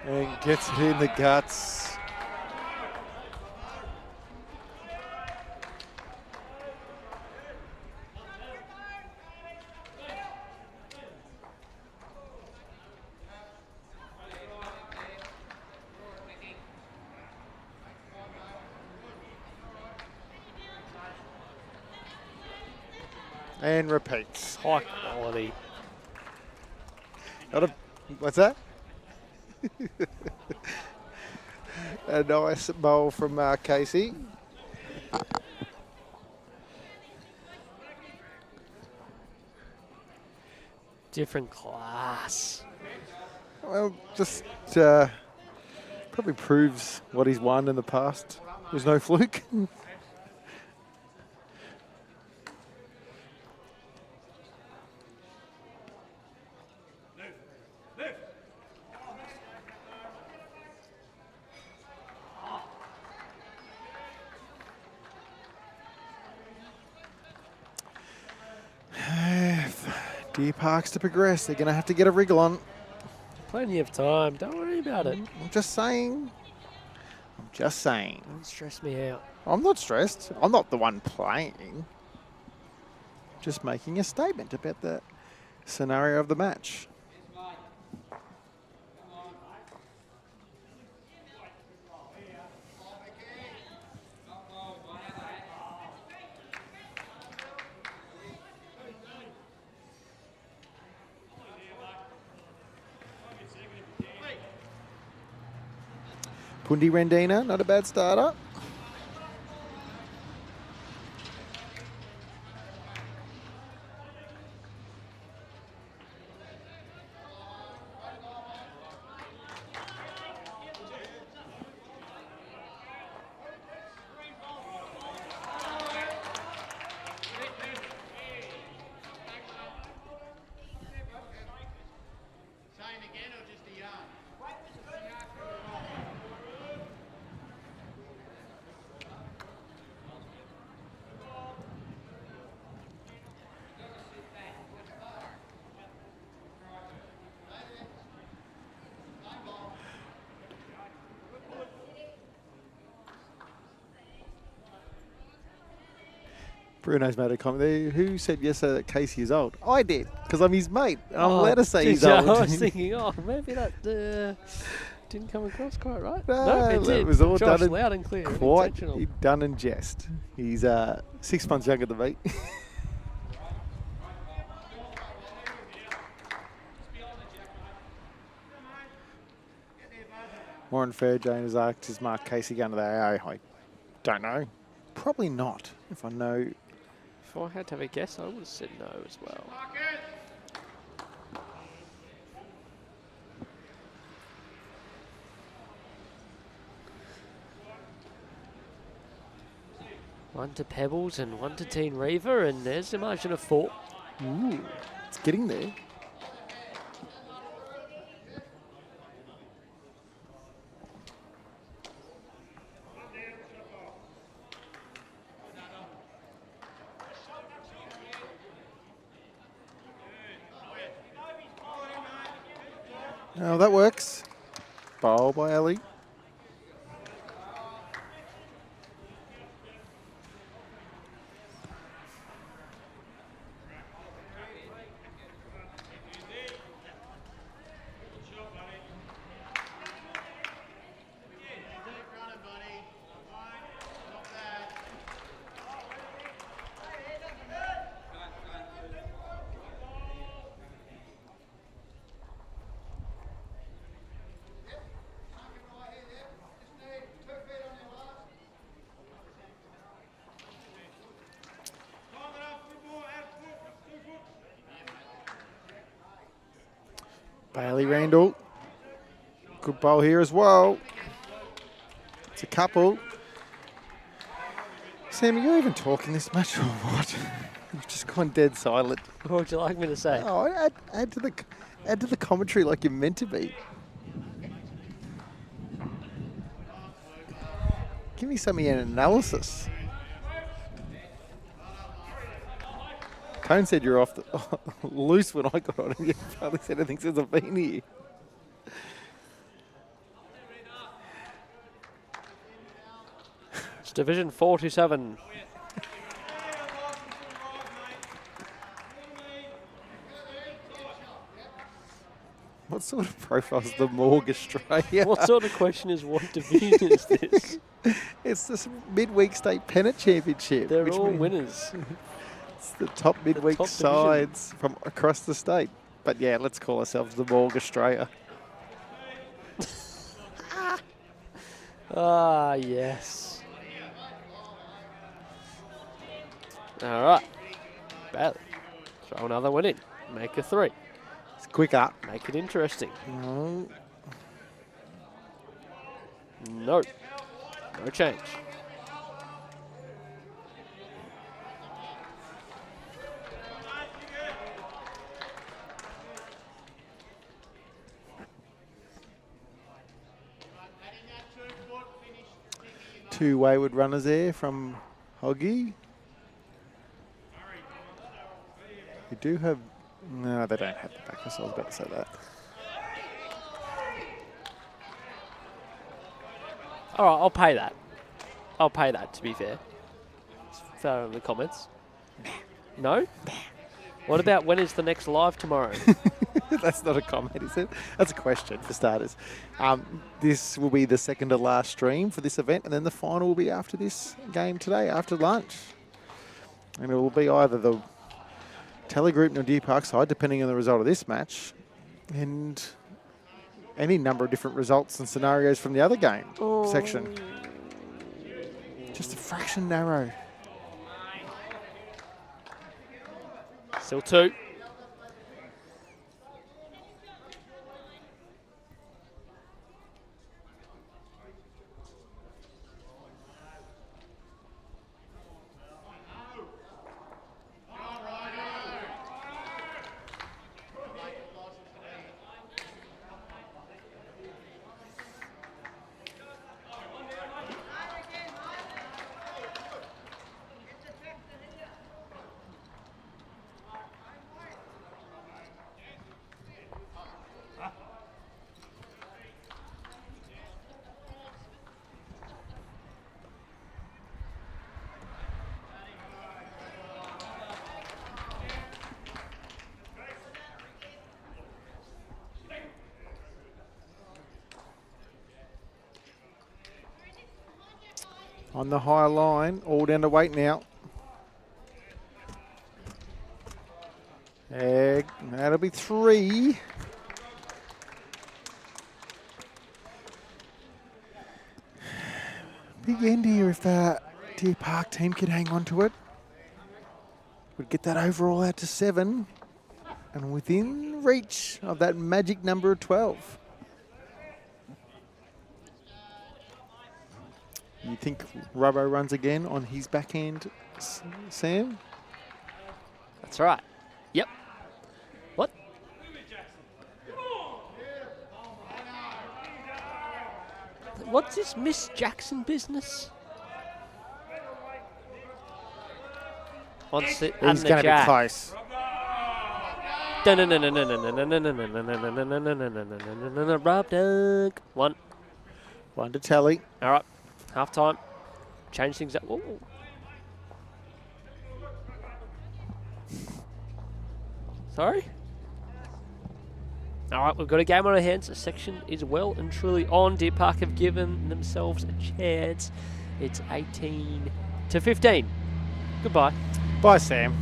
And gets it in the guts. And repeats. High quality. What's that? A nice bowl from Casey. Different class. Well, just probably proves what he's won in the past. There's no fluke. Deer Parks to progress. They're going to have to get a wriggle on. Plenty of time. Don't worry about it. I'm just saying. Don't stress me out. I'm not stressed. I'm not the one playing. Just making a statement about the scenario of the match. Pundi Rendina, not a bad starter. Bruno's made a comment there. Who said yesterday that Casey is old? I did, because I'm his mate. And I'm allowed to say he's old. I was thinking, maybe that didn't come across quite right. No, it did. it was all Josh, done loud and clear. quite Intentional. done in jest. He's 6 months younger than me. Warren Fairjane has asked, is Mark Casey going to the AA? I don't know. Probably not, if I know. If I had to have a guess, I would have said no as well. One to Pebbles and one to Teen Reaver, and there's the margin of 4. Ooh, it's getting there. Oh, that works. Bowl by Ellie. Bailey Randall. Good bowl here as well. It's a couple. Sam, are you even talking this much or what? You've just gone dead silent. What would you like me to say? Oh, add to the commentary like you're meant to be. Give me some of your analysis. Cone said you're off the loose when I got on, and you hardly said anything since I've been here. It's Division 4-7. What sort of profile is the Morg Australia? What sort of question is what division is this? It's this midweek state pennant championship. They're all winners. It's the top midweek top division. sides from across the state. But yeah, let's call ourselves the Morg Australia. Ah, yes. All right. Bailey. Throw another one in. Make a 3. It's quicker. Make it interesting. No. No. No change. Two wayward runners there from Hoggy. We do have... No, they don't have the backers. I was about to say that. All right, I'll pay that. I'll pay that, to be fair. It's fair in the comments. No? What about when is the next live tomorrow? That's not a comment, is it? That's a question for starters. This will be the second to last stream for this event, and then the final will be after this game today, after lunch. And it will be either the TALLYGAROOPNA or Deer Park side, depending on the result of this match, and any number of different results and scenarios from the other game section. Just a fraction narrow. Still 2. On the high line, all down to weight now. That'll be 3. Big end here if the Deer Park team could hang on to it. Would get that overall out to 7 and within reach of that magic number of 12. You think Robbo runs again on his backhand, Sam? That's right. Yep. What? What's this Miss Jackson business? He's going to be close. Rob dunk. 1. 1 to Tally. All right. Half time. Change things up. Ooh. Sorry? All right, we've got a game on our hands. The section is well and truly on. Deer Park have given themselves a chance. It's 18 to 15. Goodbye. Bye, Sam.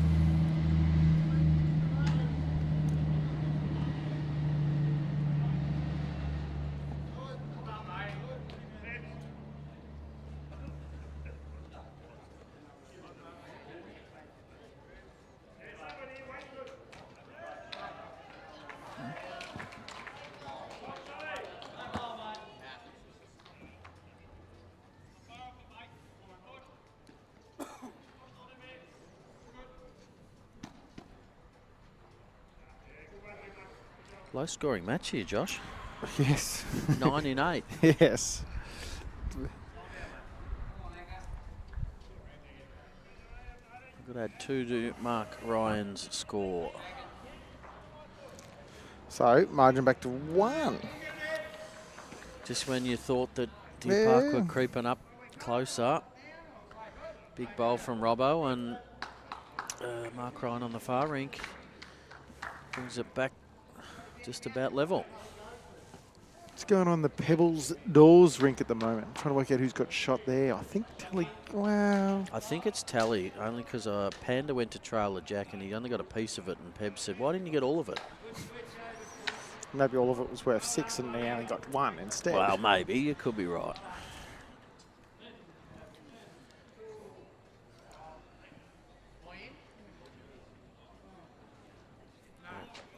Low scoring match here, Josh. Yes. 9 in 8. Yes. We've got to add 2 to Mark Ryan's score. So, margin back to 1. Just when you thought that Deer Park were creeping up closer. Big bowl from Robbo and Mark Ryan on the far rink brings it back just about level. What's going on the Pebbles Doors rink at the moment? I'm trying to work out who's got shot there. I think Tally. Wow. I think it's Tally, only because Panda went to trail the Jack and he only got a piece of it, and Peb said, "Why didn't you get all of it?" Maybe all of it was worth 6 and they only got 1 instead. Well, maybe. You could be right.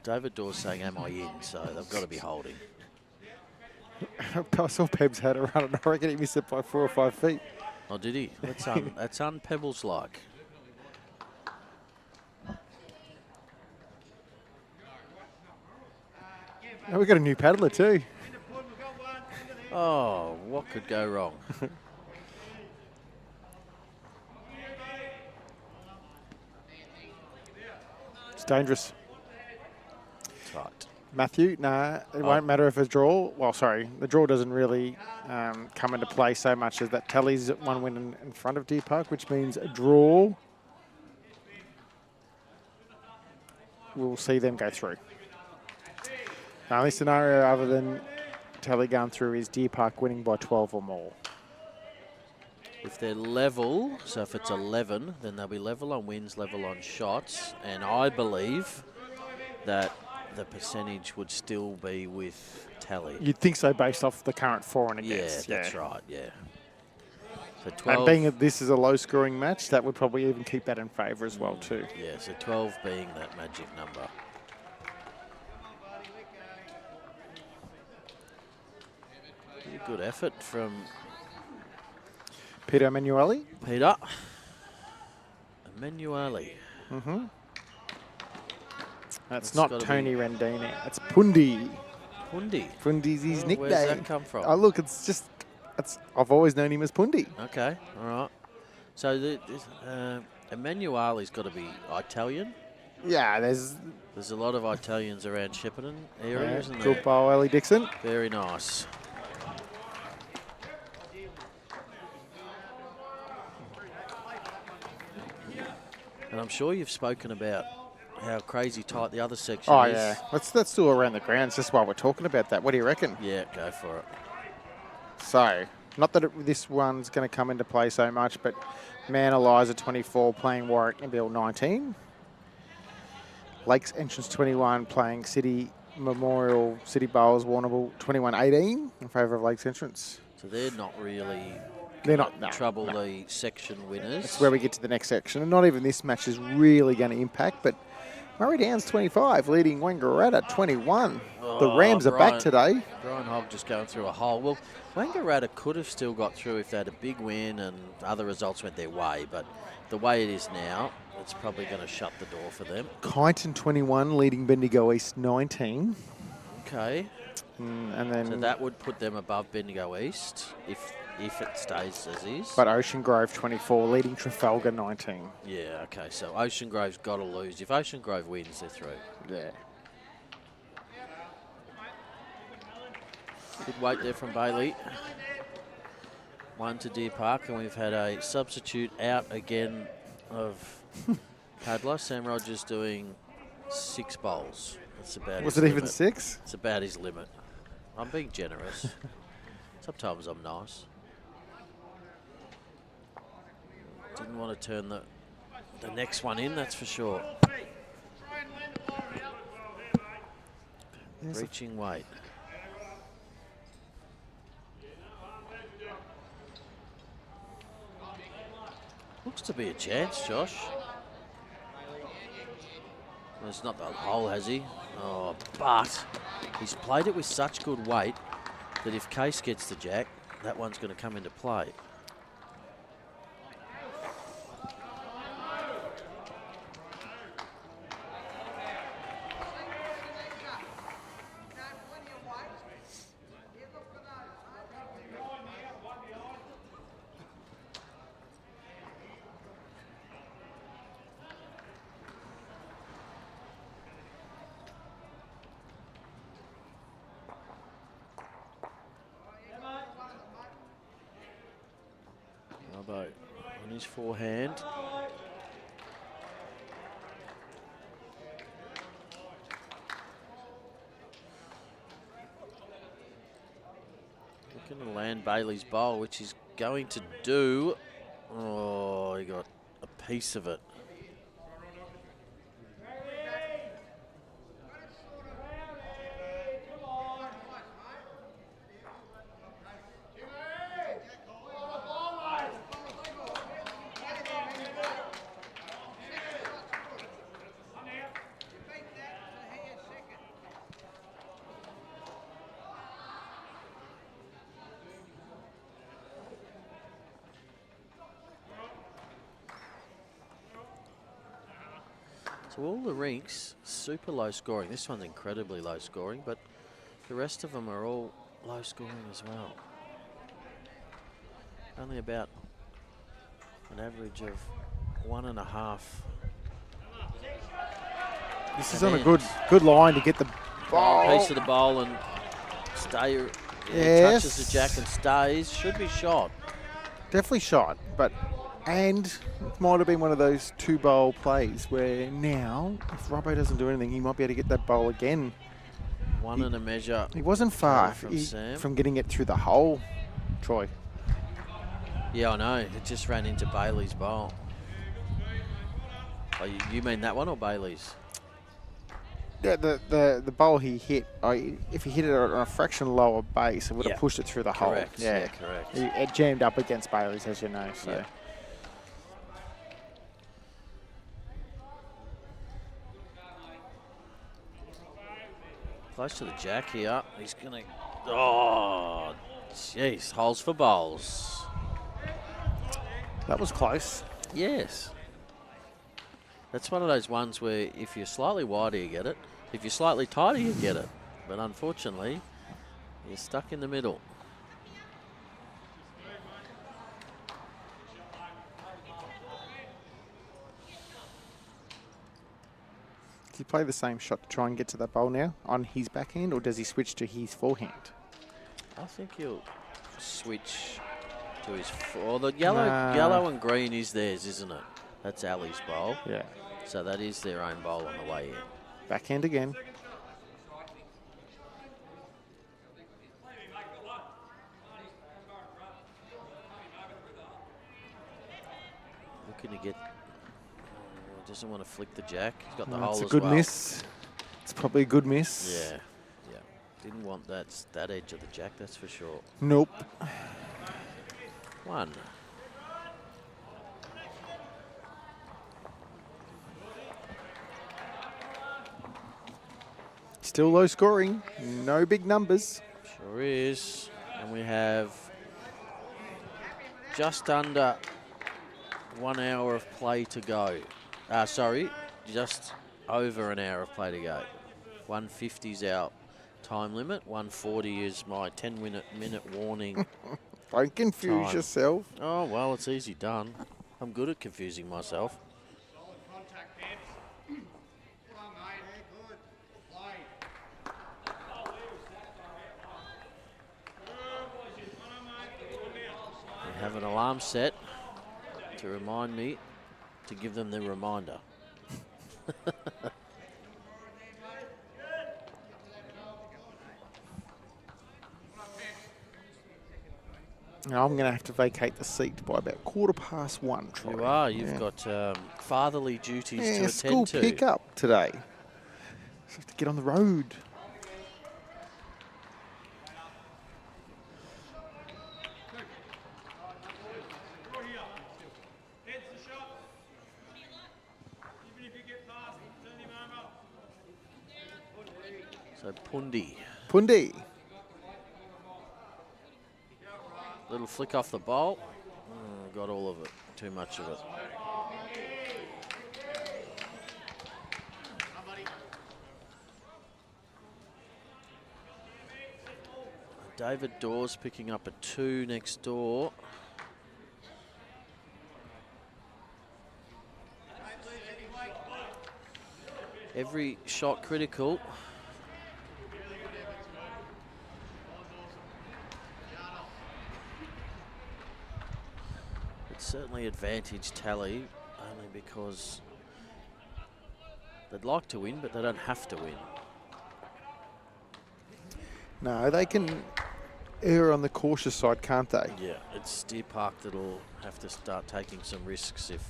David Dawes saying, "Am I in?" So they've got to be holding. I saw Pebs had a run and I reckon he missed it by 4 or 5 feet. Oh, did he? That's un-Pebbles-like. Oh, we got a new paddler too. Oh, what could go wrong? It's dangerous. Right. Matthew, nah, it won't matter if it's a draw. Well, sorry, the draw doesn't really come into play so much as that Tally's 1 win in front of Deer Park, which means a draw. We'll see them go through. The only scenario other than Tally going through is Deer Park winning by 12 or more. If they're level, so if it's 11, then they'll be level on wins, level on shots, and I believe that the percentage would still be with Tally. You'd think so based off the current 4 and against. Yeah, that's right, yeah. So 12, and being that this is a low-scoring match, that would probably even keep that in favour as well too. Yeah, so 12 being that magic number. Pretty good effort from Peter Emanuele. Peter Emanuele. Mm-hmm. That's That's not gotta Tony Rendini. That's Pundi. Pundi. Pundi's his nickname. Where's that come from? Oh, look, it's just, I've always known him as Pundi. Okay, all right. So Emanuele's got to be Italian. Yeah, there's There's a lot of Italians around Shepparton area, isn't there? good bowl, Ellie Dixon. Very nice. And I'm sure you've spoken about how crazy tight the other section Oh, is. yeah. Let's do around the grounds just while we're talking about that. What do you reckon? Yeah, go for it. So, not that this one's going to come into play so much, but Man Eliza 24 playing Warwick and Bill 19. Lakes Entrance 21 playing City Memorial City Bowls Warrnambool 21-18 in favour of Lakes Entrance. So they're not really They're not trouble the section winners. That's where we get to the next section. And not even this match is really going to impact, but Murray Downs 25 leading Wangaratta 21. The Rams are back today. Brian Hogg just going through a hole. Well, Wangaratta could have still got through if they had a big win and other results went their way, but the way it is now, it's probably going to shut the door for them. Kyneton 21 leading Bendigo East 19. Okay. And then, So that would put them above Bendigo East if it stays as is. but Ocean Grove 24 leading Trafalgar 19. Yeah, okay. So Ocean Grove's got to lose. If Ocean Grove wins, they're through. Yeah. Good weight there from Bailey. 1 to Deer Park, and we've had a substitute out again of Paddler. Sam Rogers doing 6 bowls. That's about Was his it even limit. 6? It's about his limit. I'm being generous. Sometimes I'm nice. Didn't want to turn the next one in, that's for sure. Reaching weight. Looks to be a chance, Josh. Well, it's not the hole, has he? Oh, but he's played it with such good weight that if Case gets the jack, that one's going to come into play. Robbo on his forehand. Going to land Bailey's bowl, which he's going to do. Oh, he got a piece of it. So all the rinks, super low scoring. This one's incredibly low scoring, but the rest of them are all low scoring as well. Only about an average of 1.5. This is on a good line to get the ball. Piece of the bowl and stay. Yes. Touches the jack and stays. Should be shot. Definitely shot, and it might have been one of those 2-bowl plays where now, if Robbo doesn't do anything, he might be able to get that bowl again. One and a measure. He wasn't far from getting it through the hole, Troy. Yeah, I know. It just ran into Bailey's bowl. Oh, you mean that one or Bailey's? Yeah, the bowl he hit, if he hit it on a fraction lower base, it would have pushed it through the hole. Yeah, correct. It jammed up against Bailey's, as you know. So. Yeah. Close to the jack here. He's going to... Oh, jeez. Holes for bowls. That was close. Yes. That's one of those ones where if you're slightly wider, you get it. If you're slightly tighter, you get it. But unfortunately, you're stuck in the middle. Does he play the same shot to try and get to that bowl now on his backhand, or does he switch to his forehand? I think he'll switch to his... the yellow and green is theirs, isn't it? That's Ali's bowl. Yeah. So that is their own bowl on the way in. Backhand again. Looking to get... doesn't want to flick the jack. He's got the hole as well. It's a good miss. It's probably a good miss. Yeah. Yeah. Didn't want that edge of the jack, that's for sure. Nope. 1. Still low scoring. No big numbers. Sure is. And we have just under 1 hour of play to go. Sorry, just over an hour of play to go. 1:50 is our time limit. 1:40 is my 10-minute warning. Don't confuse time. yourself. Oh, well, it's easy done. I'm good at confusing myself. I have an alarm set to remind me to give them the reminder. Now I'm going to have to vacate the seat by about 1:15, Troy. You are. You've got fatherly duties to attend school to. pick-up today. So I have to get on the road. So Pundi. Pundi. Little flick off the bowl. Got all of it. Too much of it. David Dawes picking up a 2 next door. Every shot critical. It's certainly advantage Tally, only because they'd like to win, but they don't have to win. No, they can err on the cautious side, can't they? Yeah, it's Deer Park that'll have to start taking some risks if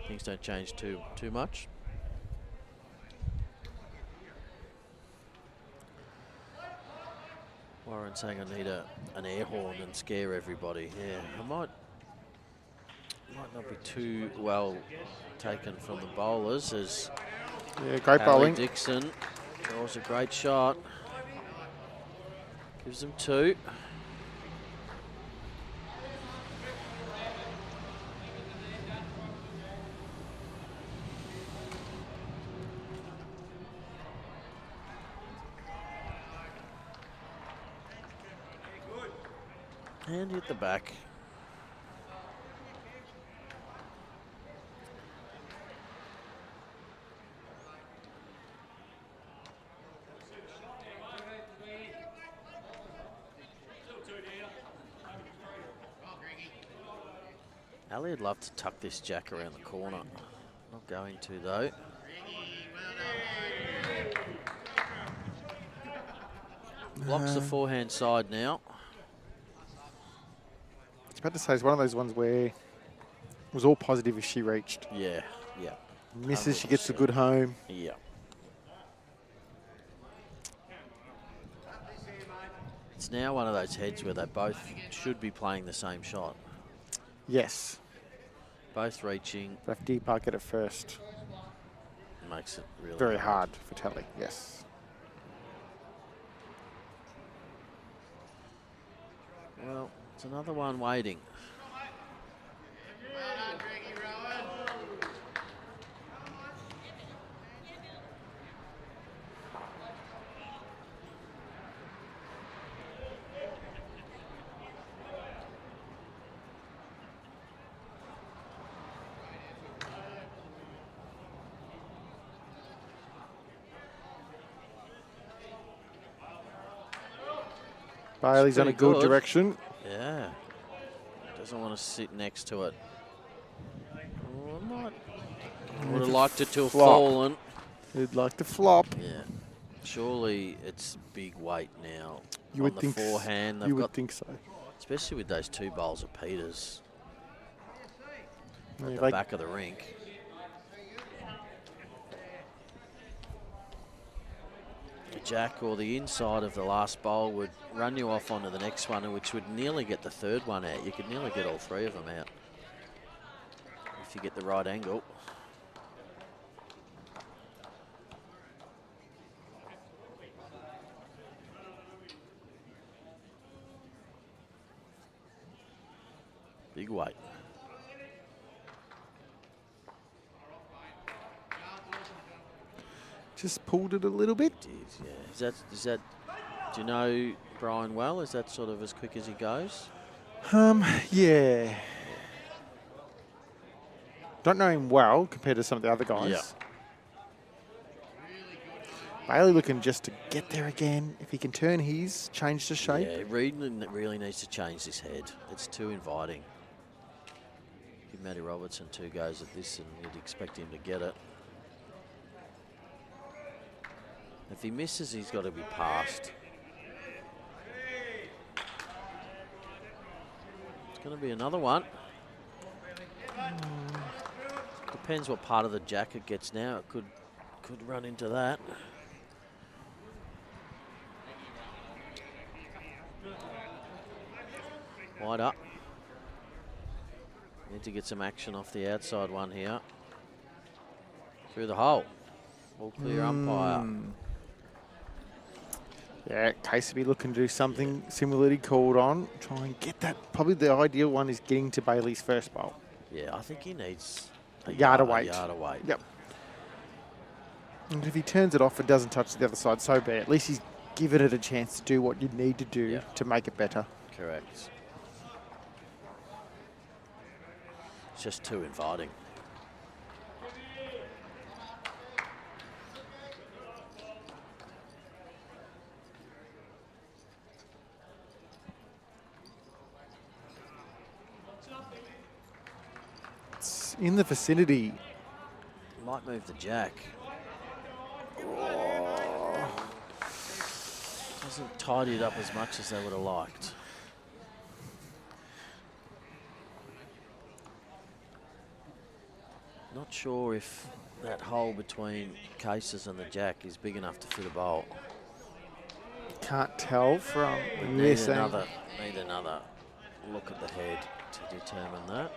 things don't change too much. Warren saying I need an air horn and scare everybody. Yeah, I might not be too well taken from the bowlers as Yeah, great bowling. Dixon draws a great shot. Gives them 2. And hit the back. Ali would love to tuck this jack around the corner. Not going to though. Blocks the forehand side now. I was about to say, it's one of those ones where it was all positive if she reached. Yeah, yeah. Misses, she gets the good home. Yeah. It's now one of those heads where they both should be playing the same shot. Yes. Both reaching. But if Deer Park get it first, Makes it really very hard for Tally, yes. Well, it's another one waiting. Bailey's on a pretty good good. direction. Yeah. Doesn't want to sit next to it. Oh, would have liked it to have Flop. fallen. He'd like to flop. Yeah. Surely it's big weight now. You on would the think. forehand. They've You would got, think so. especially with those 2 bowls of Peters at Yeah, the like- back of the rink. The jack or the inside of the last bowl would run you off onto the next one, which would nearly get the 3rd one out. You could nearly get all 3 of them out if you get the right angle. Big weight. Just pulled it a little bit. Yeah. Is that? Do you know Brian well? Is that sort of as quick as he goes? Yeah. Don't know him well compared to some of the other guys. Yeah. Bailey looking just to get there again. If he can turn his, change the shape. Yeah, Reed really needs to change this head. It's too inviting. Give Matty Robertson 2 goes at this and you'd expect him to get it. If he misses, he's got to be passed. It's going to be another one. Depends what part of the jack it gets now. It could run into that. Wide up. Need to get some action off the outside one here. Through the hole. All clear umpire. Yeah, Casey looking to do something similarly called on. Try and get that. Probably the ideal one is getting to Bailey's first bowl. Yeah, I think he needs A yard away. A yard away. Yep. And if he turns it off and doesn't touch the other side, so be it. At least he's given it a chance to do what you need to do to make it better. Correct. It's just too inviting. It's in the vicinity. Might move the jack. Doesn't tidy it up as much as they would have liked. Not sure if that hole between Cases and the jack is big enough to fit a bowl. Can't tell from Need this another look at the head to determine that.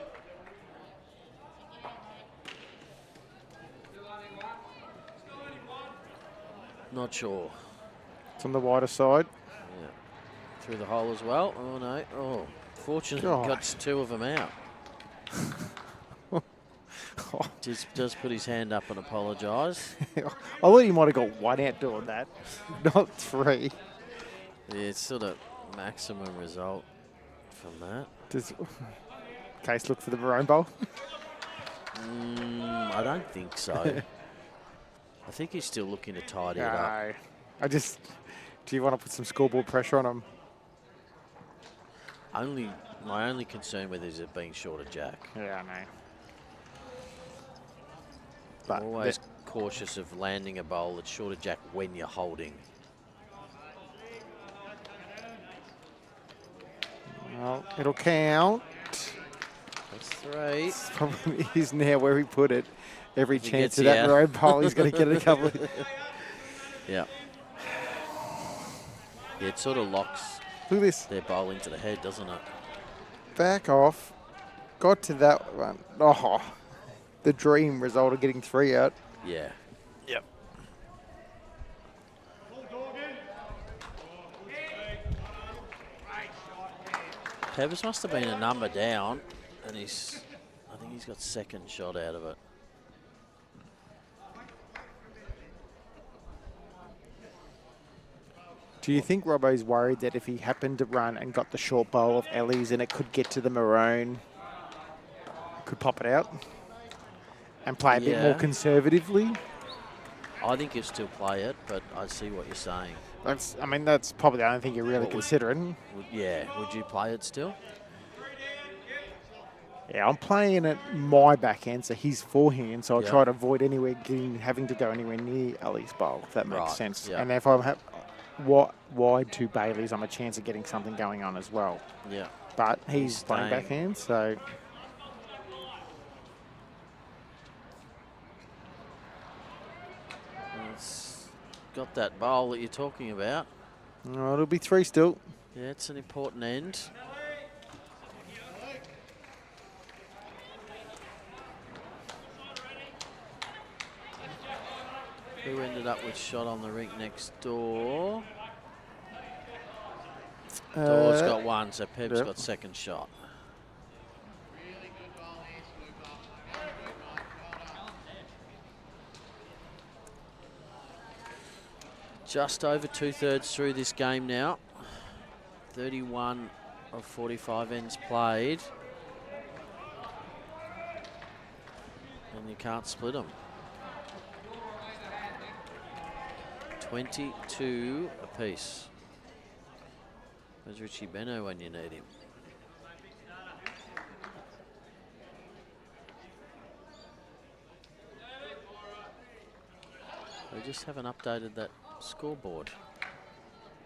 Not sure. It's on the wider side. Yeah. Through the hole as well. Oh no. Oh, fortunately got two of them out. Just put his hand up and apologise. I thought he might have got one out doing that, not three. Yeah, it's sort of maximum result from that. Does Case look for the maroon bowl? I don't think so. I think he's still looking to tidy it up. Do you want to put some scoreboard pressure on him? My only concern with is it being short of jack. Yeah, I know. I'm always cautious of landing a bowl that's short of jack when you're holding. Well, it'll count. That's three. The problem is now where he put it. Every If he chance gets of that out. maroon bowl, he's going to get a couple of... Yeah. Yeah, it sort of locks Look at this. their bowl into the head, doesn't it? Back off. Got to that one. Oh, the dream result of getting three out. Yeah. Yep. Pevers must have been a number down, and I think he's got second shot out of it. Do you think Robbo's worried that if he happened to run and got the short bowl of Ellie's and it could get to the maroon, could pop it out and play a bit more Yeah. conservatively? I think he'll still play it, but I see what you're saying. That's probably the only thing you're really What would- considering. Would you play it still? Yeah, I'm playing it my backhand, so his forehand, so I'll Yeah. try to avoid having to go anywhere near Ellie's bowl, if that makes Right, sense. yeah. And if I'm wide to Bailey's, I'm a chance of getting something going on as well. Yeah. But he's playing staying. backhand, so It's got that bowl that you're talking about. it'll be three still. Yeah, it's an important end. Who ended up with shot on the rink next door? Door's got one, so Peb's yep. got second shot. Just over 2/3 through this game now. 31 of 45 ends played. And you can't split them. 22 apiece. Where's Richie Benno when you need him? We just haven't updated that scoreboard.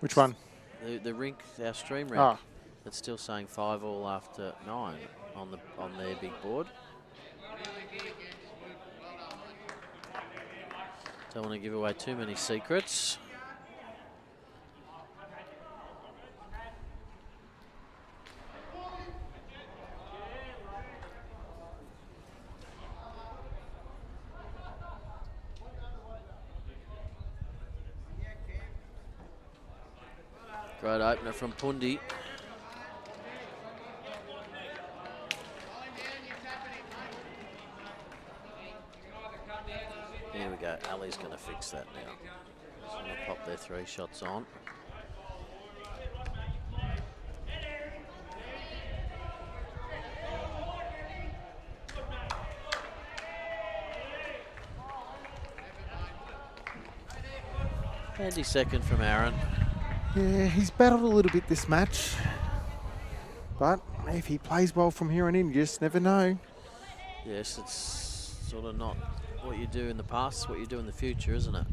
Which one? The rink, our stream rink. Oh. It's still saying 5-all after 9 on their big board. Don't want to give away too many secrets. Great opener from Pundi. Here we go. Ali's going to fix that now. He's going to pop their 3 shots on. Handy second from Aaron. Yeah, he's battled a little bit this match. But if he plays well from here on in, you just never know. Yes, it's sort of not what you do in the past, it's what you do in the future, isn't it?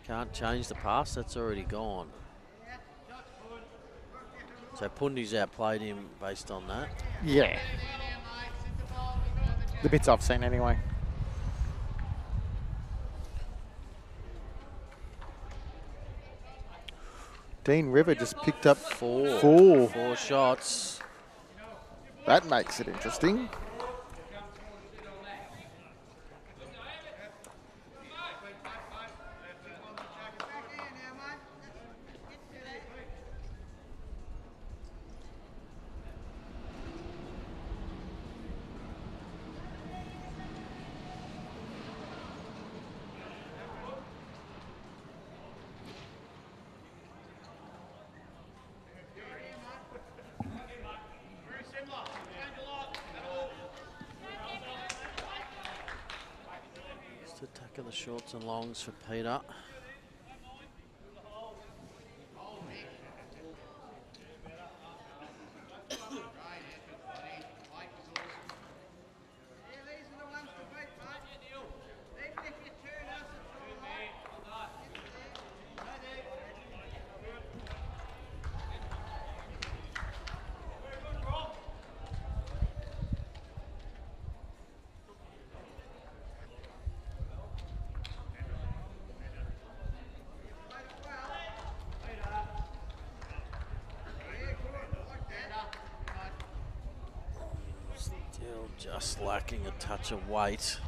Can't change the past, that's already gone. So Pundi's outplayed him based on that. Yeah. The bits I've seen anyway. Dean River just picked up four. Four shots. That makes it interesting. Just attack of the shorts and longs for Peter. Still just lacking a touch of weight.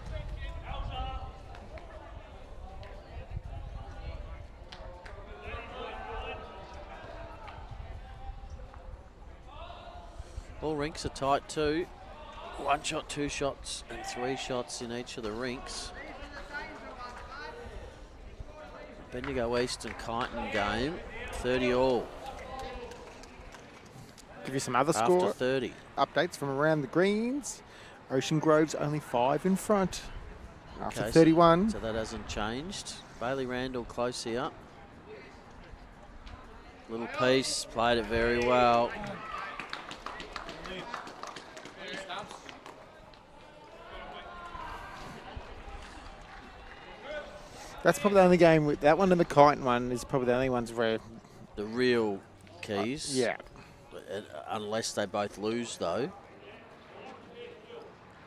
All rinks are tight too. 1 shot, 2 shots, and 3 shots in each of the rinks. Bendigo East and Kyneton game, 30 all. Give you some other After score 30. updates from around the greens. Ocean Grove's only 5 in front after Okay, 31. So that hasn't changed. Bailey Randall close here. Little piece, played it very well. That's probably the only game with that one and the Kyneton one is probably the only ones where. The real keys. Yeah. Unless they both lose, though.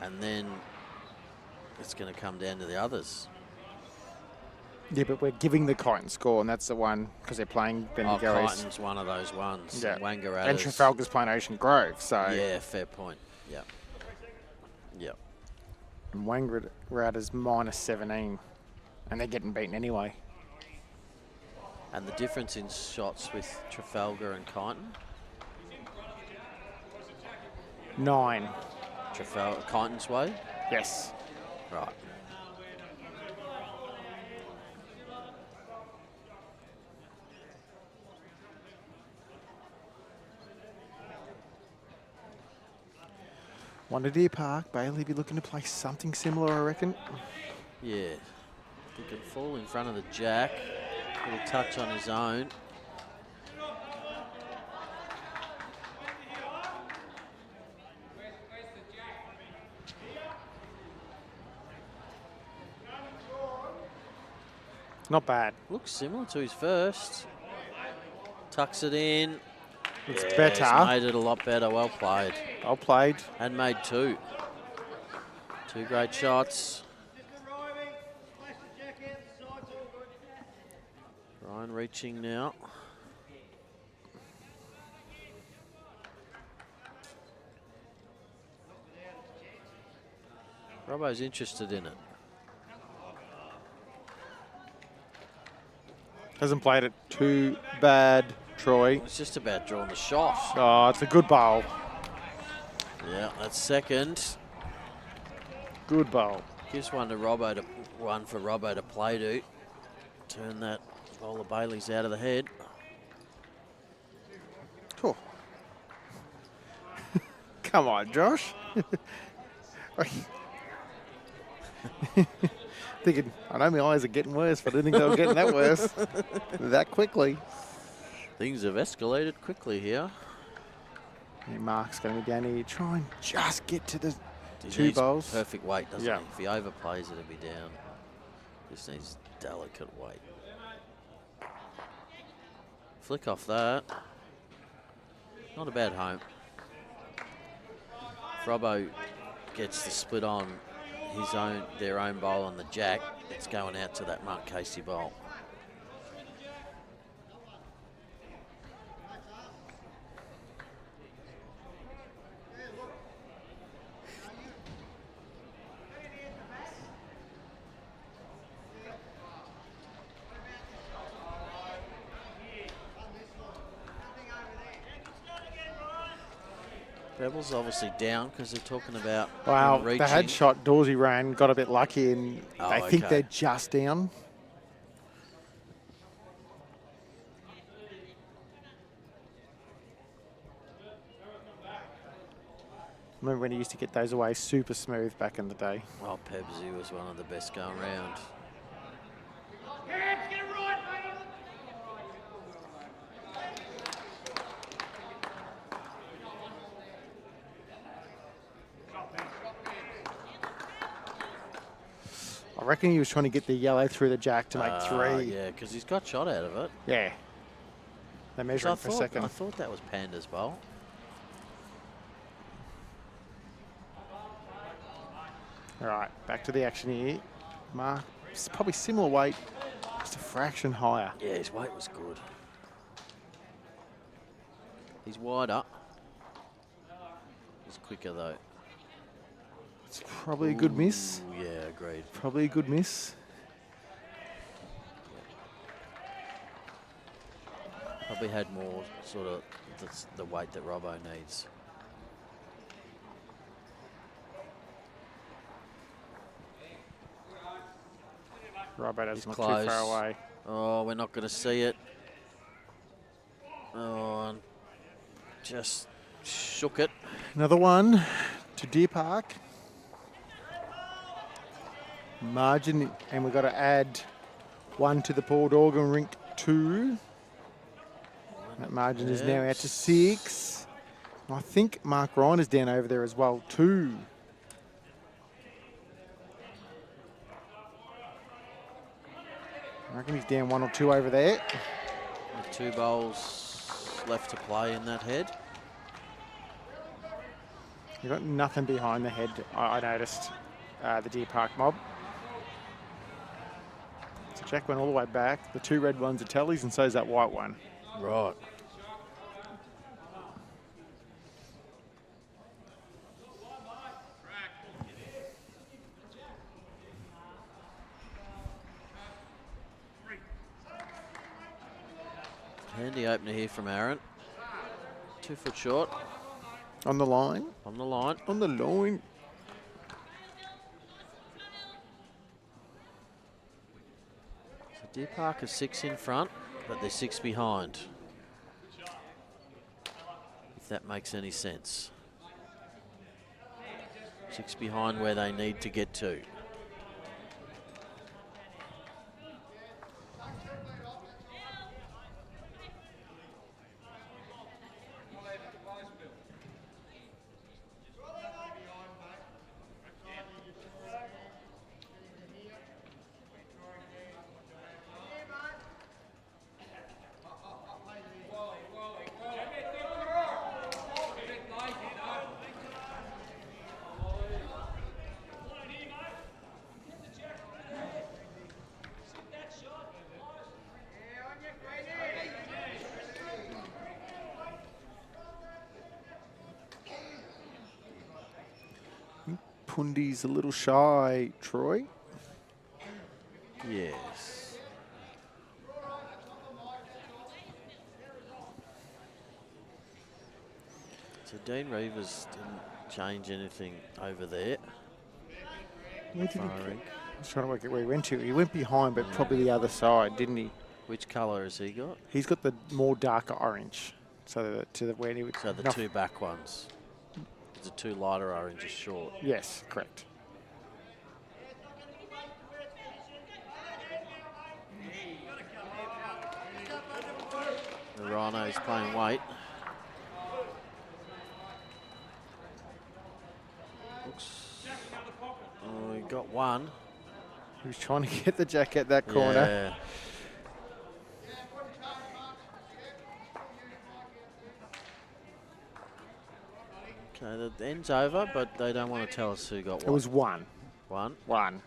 And then it's going to come down to the others. Yeah, but we're giving the Kyneton score, and that's the one because they're playing Bendigo East. Kyneton's one of those ones. Yeah. Wangaratta's. And Trafalgar's playing Ocean Grove, so. Yeah, fair point. Yeah. Yep. And Wangaratta's minus 17, and they're getting beaten anyway. And the difference in shots with Trafalgar and Kyneton? 9. Kyneton's way? Yes. Right. Wonder Deer Park, Bailey be looking to play something similar, I reckon. Yeah. He can fall in front of the jack. Little touch on his own. Not bad. Looks similar to his first. Tucks it in. It's He's better. made it a lot better. Well played. Well played. And made 2. 2 great shots. Ryan reaching now. Robbo's interested in it. Hasn't played it too bad, Troy. It's just about drawing the shot. Oh, it's a good bowl. Yeah, that's second. Good bowl. Gives one for Robbo to play to. Turn that bowl of Bailey's out of the head. Cool. Come on, Josh. Thinking, I know my eyes are getting worse, but I didn't think they were getting that worse that quickly. Things have escalated quickly here. Yeah, Mark's going to be down here. Try and just get to the He 2 needs bowls. perfect weight, doesn't Yeah. he? If he overplays it, he'll be down. Just needs delicate weight. Flick off that. Not a bad home. Robbo gets the split on their own bowl on the jack, it's going out to that Mark Casey bowl. Rebels obviously down because they're talking about Wow, reaching. the head shot Dawsey ran, got a bit lucky, and they think they're just down. Remember when he used to get those away super smooth back in the day? Well, Pebsy was one of the best going round. I reckon he was trying to get the yellow through the jack to make 3. Yeah, because he's got shot out of it. Yeah. They're measuring for a second. I thought that was Panda's bowl. All right, back to the action here. Mark, it's probably similar weight, just a fraction higher. Yeah, his weight was good. He's wider. He's quicker though. It's probably a good miss. Yeah, agreed. Probably a good miss. Probably had more sort of the weight that Robbo needs. Robertson's not Close. too far away. Oh, we're not going to see it. Oh, and just shook it. Another one to Deer Park. Margin, and we've got to add 1 to the Port Organ Rink 2. That margin is now out to 6. I think Mark Ryan is down over there as well too. I reckon he's down 1 or 2 over there. With 2 bowls left to play in that head. You've got nothing behind the head, I noticed, the Deer Park mob. So Jack went all the way back. The 2 red ones are Tallies, and so is that white one. Right. Handy opener here from Aaron. 2 foot short. On the line. On the line. On the line. So Deer Park is 6 in front, but they're 6 behind. If that makes any sense. 6 behind where they need to get to. Pundi's a little shy, Troy. Yes. So Dean Reavers didn't change anything over there. Where did he go? Firing. I was trying to work out where he went to. He went behind, but probably the other side, didn't he? Which colour has he got? He's got the more darker orange. So to the where he would. So the 2 back ones. The 2 lighter oranges short. Yes, correct. The Rhino's playing weight. Looks. Oh, he got 1. He was trying to get the jack at that corner. Yeah. Okay, the end's over, but they don't want to tell us who got what. It was one. One. One.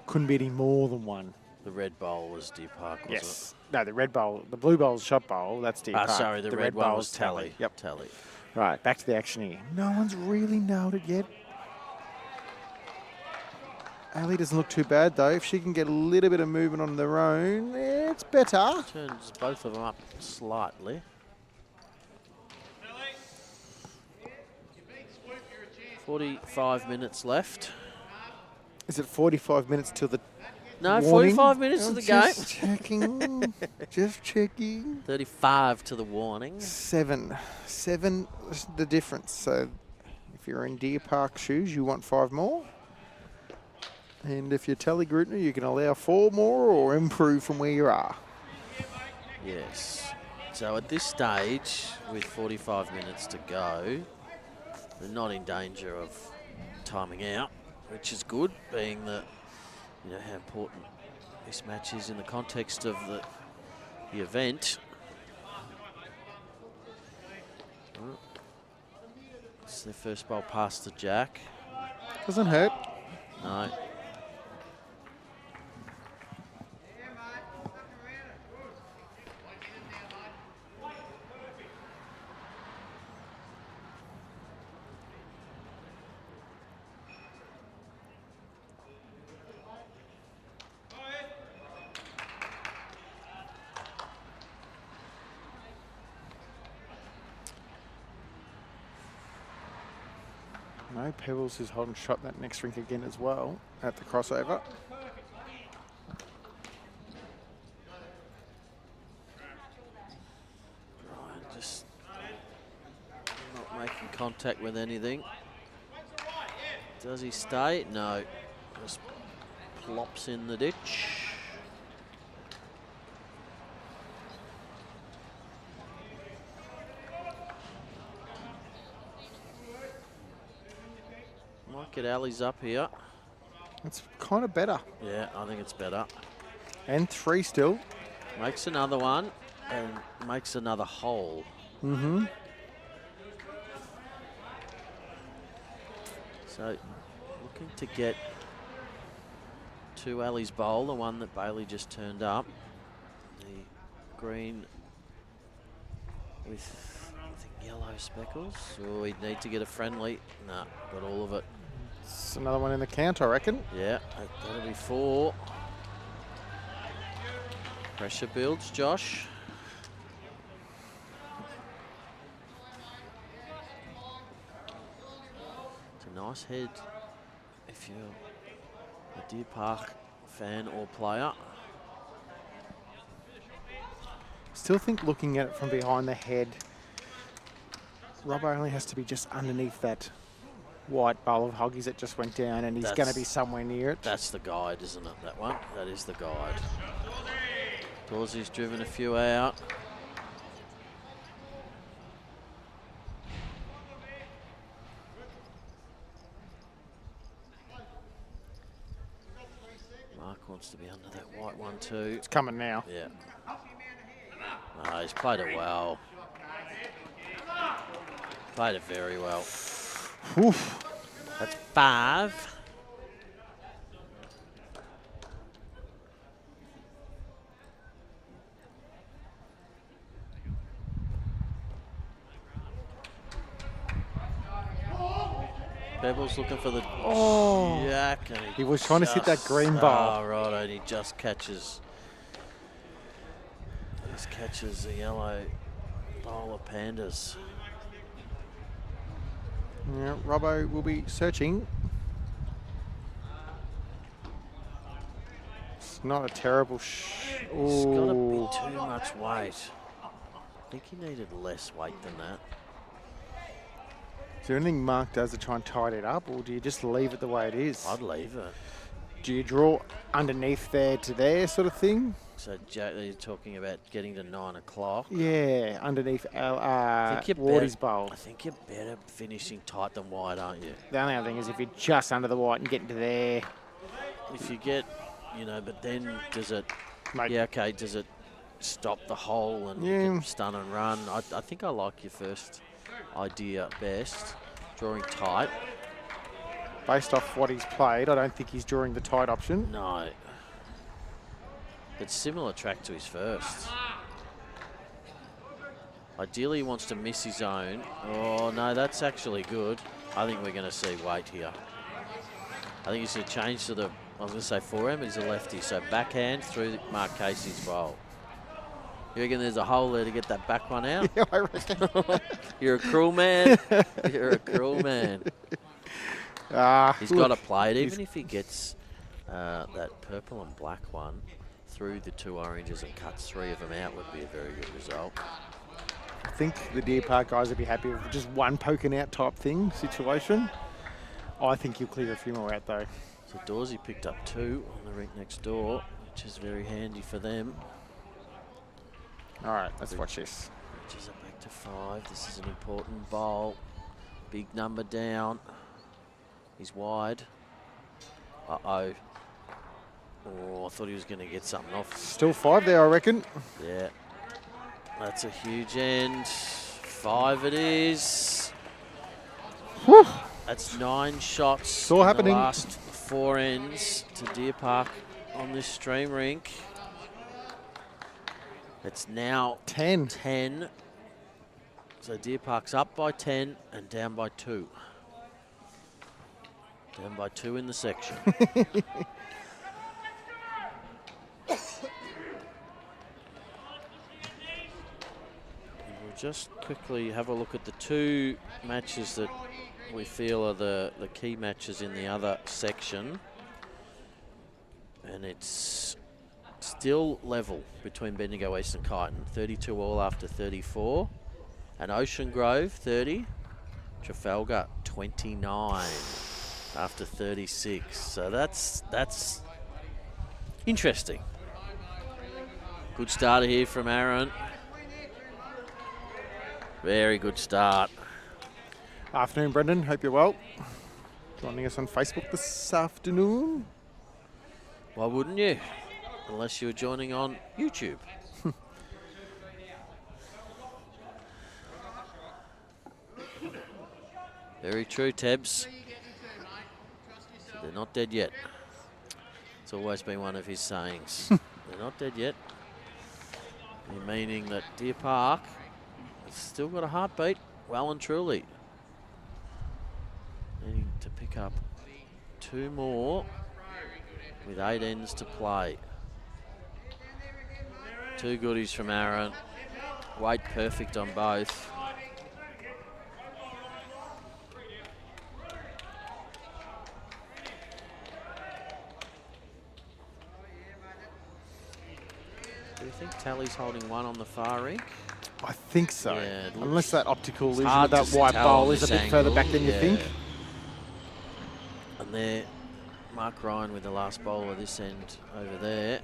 Couldn't be any more than one. The red bowl was Deer Park, wasn't Yes. No, the red bowl, the blue bowl's shot bowl, that's Deer it? Park. Sorry, the red one bowl was is Tally. Yep. Tally. Right, back to the action here. No one's really nailed it yet. Ali doesn't look too bad, though. If she can get a little bit of movement on their own, it's better. Turns both of them up slightly. .45 minutes left. Is it 45 minutes till the No, warning? 45 minutes to the game. Just checking. Just checking. 35 to the warning. 7 is the difference. So if you're in Deer Park shoes, you want 5 more. And if you're TALLYGAROOPNA, you can allow 4 more or improve from where you are. Yes. So at this stage, with 45 minutes to go, they're not in danger of timing out, which is good, being that, you know, how important this match is in the context of the event. It's their first bowl past the jack. Doesn't hurt. No. No, Pebbles is holding shot that next rink again as well at the crossover. Ryan just not making contact with anything. Does he stay? No. Just plops in the ditch. Might get Ali's up here. It's kind of better. Yeah, I think it's better. And 3 still. Makes another one and makes another hole. Mm-hmm. So looking to get to Ali's bowl, the one that Bailey just turned up. The green with, I think, yellow speckles. Oh, he'd need to get a friendly. Nah, got all of it. It's another one in the count, I reckon. Yeah, that'll be 4. Pressure builds, Josh. It's a nice head if you're a Deer Park fan or player. Still think looking at it from behind the head, Robbo only has to be just underneath that white bowl of hoggies that just went down, and he's going to be somewhere near it. That's the guide, isn't it, that one? That is the guide. Dorsey's driven a few out. Mark wants to be under that white one too. It's coming now. Yeah. No, he's played it well. Played it very well. Oof. That's 5. Pebbles looking for the jack. And He was trying to hit that green ball. Oh, right, and he just catches. Just catches the yellow bowl of pandas. Yeah, Robbo will be searching. It's not a terrible It's got to be too much weight. I think he needed less weight than that. Is there anything Mark does to try and tidy it up, or do you just leave it the way it is? I'd leave it. Do you draw underneath there to there sort of thing? So, Jack, you're talking about getting to 9 o'clock. Yeah, underneath I Wardy's bowl. I think you're better finishing tight than wide, aren't you? The only other thing is if you're just under the white and getting to there. If you get, you know, but then does it, Mate. yeah, okay, does it stop the hole and you Yeah. can stun and run? I think I like your first idea best. Drawing tight. Based off what he's played, I don't think he's drawing the tight option. No. It's similar track to his first. Ideally, he wants to miss his own. Oh, no, that's actually good. I think we're going to see weight here. I think he's going to change to the, I was going to say forehand, but he's a lefty. So backhand through Mark Casey's bowl. You reckon there's a hole there to get that back one out? Yeah, I reckon. You're a cruel man. You're a cruel man. He's got to play it. Even if he gets that purple and black one through the two oranges and cuts 3 of them out, would be a very good result. I think the Deer Park guys would be happy with just one poking out type thing situation. I think you'll clear a few more out though. So Dawsey picked up 2 on the rink next door, which is very handy for them. All right, let's watch this. Reaches it back to 5. This is an important bowl. Big number down. He's wide. Uh-oh. Oh, I thought he was going to get something off. Still 5 there, I reckon. Yeah. That's a huge end. 5 it is. Whew. That's 9 shots. It's all happening. The last 4 ends to Deer Park on this stream rink. It's now 10. 10. So Deer Park's up by 10 and down by 2. Down by 2 in the section. We'll just quickly have a look at the 2 matches that we feel are the key matches in the other section. And it's still level between Bendigo East and Kyneton. 32 all after 34. And Ocean Grove, 30. Trafalgar, 29 after 36. So that's interesting. Good starter here from Aaron. Very good start. Afternoon, Brendan. Hope you're well. Joining us on Facebook this afternoon. Why wouldn't you? Unless you were joining on YouTube. Very true, Tebs. So they're not dead yet. It's always been one of his sayings. They're not dead yet. Meaning that Deer Park has still got a heartbeat, well and truly. Needing to pick up 2 more with 8 ends to play. 2 goodies from Aaron. Weight perfect on both. Do you think Tally's holding 1 on the far rink? I think so. Yeah, unless that optical illusion hard of that to white tell bowl on is a this bit further angle. back than you think. And there, Mark Ryan with the last bowl of this end over there.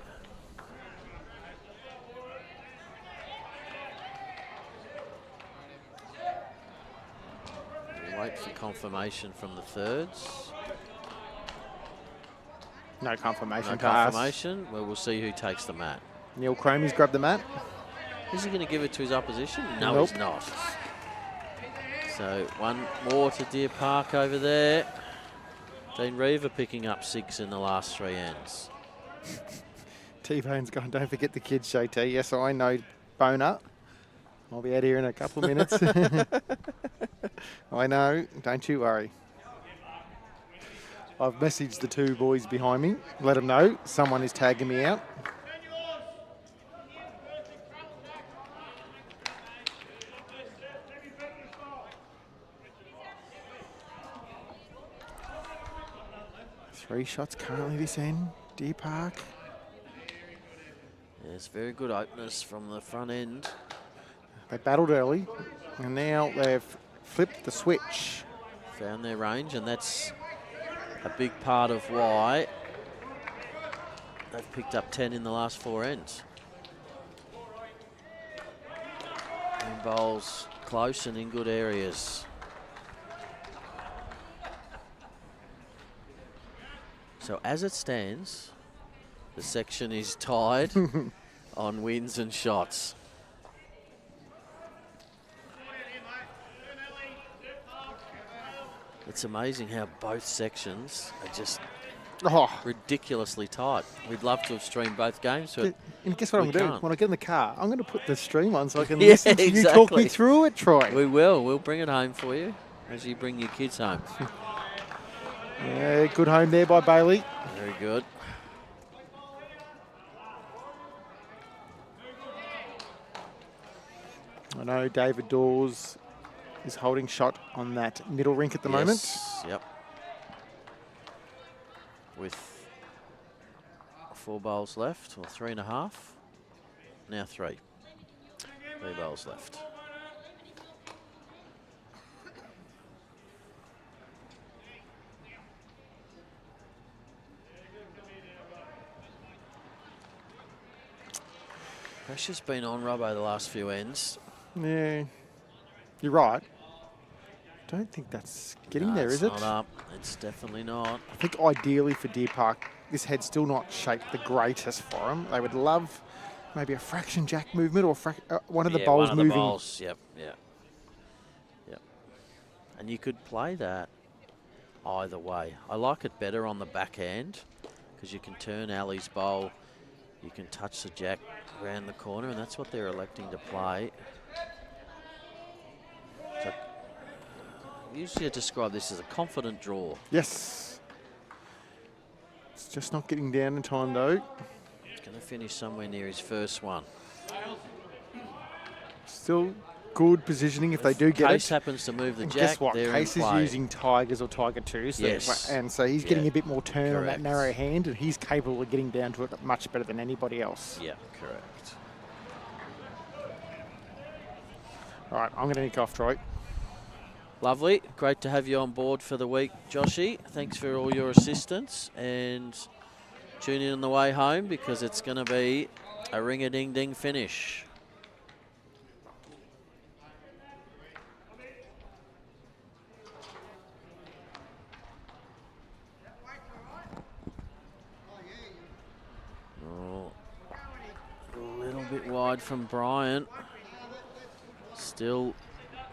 We'll wait for confirmation from the thirds. No confirmation. No pass. confirmation. Well, we'll see who takes the mat. Neil Cromie's grabbed the mat. Is he going to give it to his opposition? No, Nope. he's not. So 1 more to Deer Park over there. Dean Reaver picking up 6 in the last 3 ends. T-Bone's gone, don't forget the kids show, T. Yes, I know, Boner. I'll be out here in a couple of minutes. I know, don't you worry. I've messaged the 2 boys behind me, let them know someone is tagging me out. Three shots currently this end, Deer Park. Yes, very good openers from the front end. They battled early, and now they've flipped the switch. Found their range, and that's a big part of why they've picked up 10 in the last 4 ends. And bowls close and in good areas. So as it stands, the section is tied on wins and shots. It's amazing how both sections are just Oh, ridiculously tight. We'd love to have streamed both games, but and guess what I'm we going to do? can't. When I get in the car, I'm going to put the stream on so I can Yeah, listen to you talk me exactly. through it, Troy. we will. We'll bring it home for you as you bring your kids home. Yeah, good home there by Bailey. Very good. I know David Dawes is holding shot on that middle rink at the moment. Yep. With 4 bowls left, or 3.5. Now 3. 3 bowls left. Pressure's been on Robbo the last few ends. Yeah, you're right. Don't think that's getting No, there, it's is it? not up. It's definitely not. I think ideally for Deer Park, this head's still not shaped the greatest for them. They would love maybe a fraction jack movement or one of the bowls one of moving. the bowls. Yep. And you could play that either way. I like it better on the backhand because you can turn Ali's bowl. You can touch the jack around the corner, and that's what they're electing to play. So, usually I describe this as a confident draw. Yes. It's just not getting down in time, though. He's going to finish somewhere near his first one. Still good positioning if they do get Case it. happens to move the And jack. guess what? They're Case in is play. using Tigers or Tiger 2s. Yes. And so he's getting a bit more turn on that Correct. narrow hand, and he's capable of getting down to it much better than anybody else. Yeah, correct. All right, I'm going to nick off, Troy. Lovely. Great to have you on board for the week, Joshy. Thanks for all your assistance, and tune in on the way home because it's going to be a ring-a-ding-ding finish. Oh, a little bit wide from Bryant. Still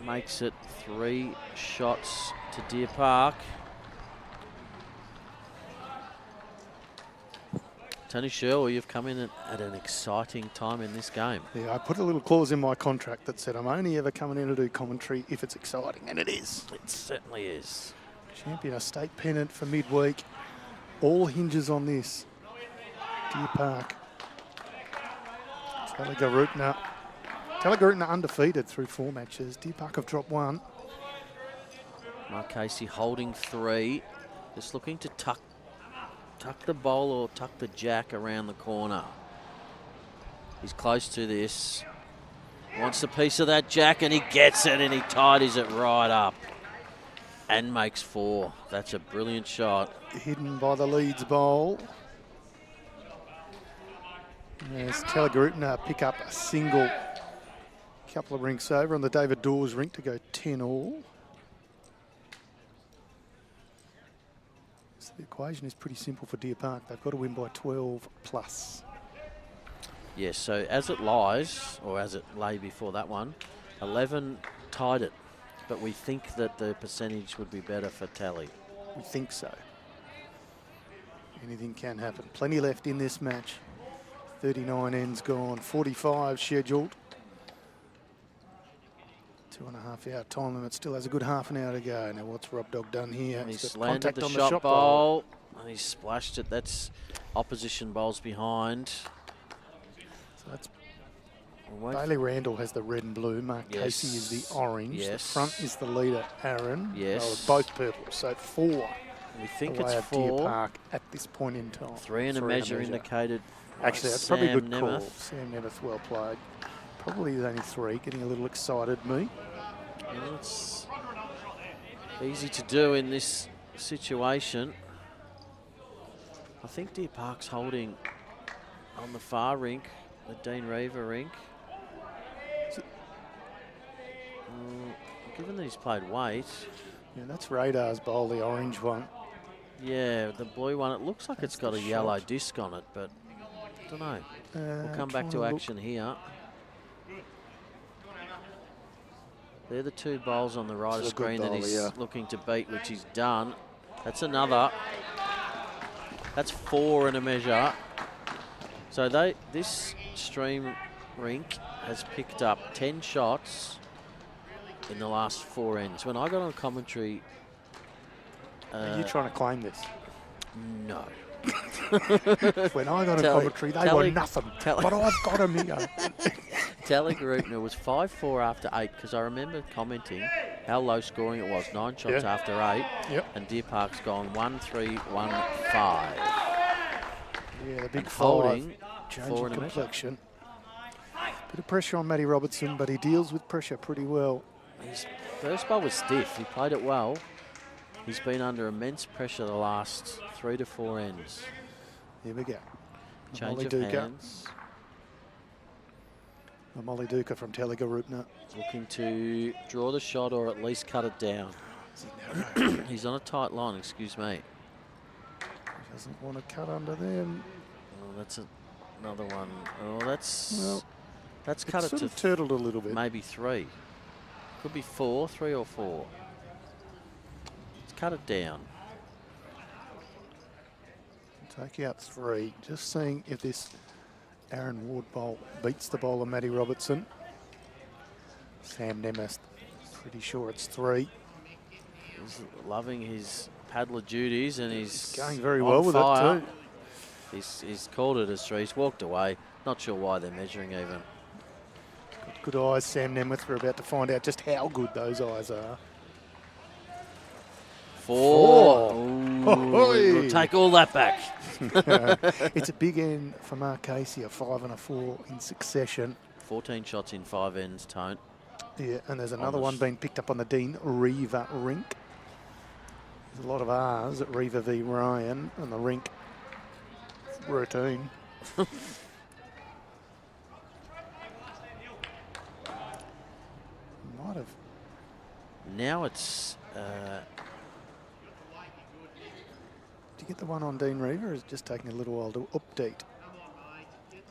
makes it 3 shots to Deer Park. Tony Sherwell, you've come in at an exciting time in this game. Yeah, I put a little clause in my contract that said I'm only ever coming in to do commentary if it's exciting, and it is. It certainly is. Champion of state pennant for midweek. All hinges on this. Deer Park. TALLYGAROOPNA. TALLYGAROOPNA undefeated through 4 matches. Deer Park have dropped 1. Mark Casey holding 3. Just looking to tuck the bowl or tuck the jack around the corner. He's close to this. Wants a piece of that jack, and he gets it, and he tidies it right up. And makes 4. That's a brilliant shot. Hidden by the Leeds bowl. As TALLYGAROOPNA pick up a single. Couple of rinks over on the David Dawes rink to go 10 all. So the equation is pretty simple for Deer Park. They've got to win by 12 plus. Yes, so as it lies, or as it lay before that one, 11 tied it. But we think that the percentage would be better for Tally. We think so. Anything can happen. Plenty left in this match. 39 ends gone, 45 scheduled. 2.5 hour time limit, still has a good half an hour to go. Now what's Rob Dog done here? And He's he's got landed contact the on shot bowl, and he's splashed it. That's opposition bowls behind. So that's Wait Bailey Randall has the red and blue. Mark Yes. Casey is the orange. The Yes. front is the leader, Aaron. Yes. They were both purple. So 4 We think away it's of Deer 4. Park at this point in time. 3 and a measure indicated. by Actually, that's probably a Sam good call. Nemeth. Sam Nemeth, well played. Probably only 3, getting a little excited me. Well, it's easy to do in this situation. I think Deer Park's holding on the far rink, the Dean Reaver rink. Given that he's played weight, Yeah, that's Radar's bowl, the orange one. yeah, the blue one, it looks like it's got the a yellow shot. disc on it, but I don't know. We'll come back trying to look. action here. They're the two bowls on the right of It's a good screen that bowl, he's yeah. looking to beat, which he's done. That's another. That's 4 in a measure. So this stream rink has picked up 10 shots in the last 4 ends. When I got on commentary, Are you trying to claim this? no. When I got a commentary, they were nothing. But I've got them here. TALLYGAROOPNA was 5-4 after 8 because I remember commenting how low scoring it was. 9 shots after 8. Yep. And Deer Park's gone 1-3, 1-5. Yeah, the big holding 5. 4 Changing in a measure. complexion. Bit of pressure on Matty Robertson, but he deals with pressure pretty well. His first bowl was stiff. He played it well. He's been under immense pressure the last 3 to 4 ends. Here we go. Change of Duka. hands. Molly Duka from TALLYGAROOPNA. Looking to draw the shot or at least cut it down. He's on a tight line, excuse me. He doesn't want to cut under them. Oh, that's another one. Oh, that's cut it Sort to of turtled a little bit. maybe 3. Could be 4, 3 or 4. Let's cut it down. Take out 3. Just seeing if this Aaron Ward bowl beats the bowler Matty Robertson. Sam Nemeth, pretty sure it's 3. He's loving his paddler duties and he's Going very on well with fire. it too. He's called it as 3. He's walked away. Not sure why they're measuring even. Good eyes, Sam Nemeth. We're about to find out just how good those eyes are. 4. Ooh, Ho-hoi. we'll take all that back. It's a big end for Mark Casey, a 5 and a 4 in succession. 14 shots in 5 ends, Tone. Yeah, and there's another one being picked up on the Dean Reaver Rink. There's a lot of R's at Reaver v Ryan and the Rink routine. Might have. Now it's... Did you get the one on Dean Reaver, or is it just taking a little while to update?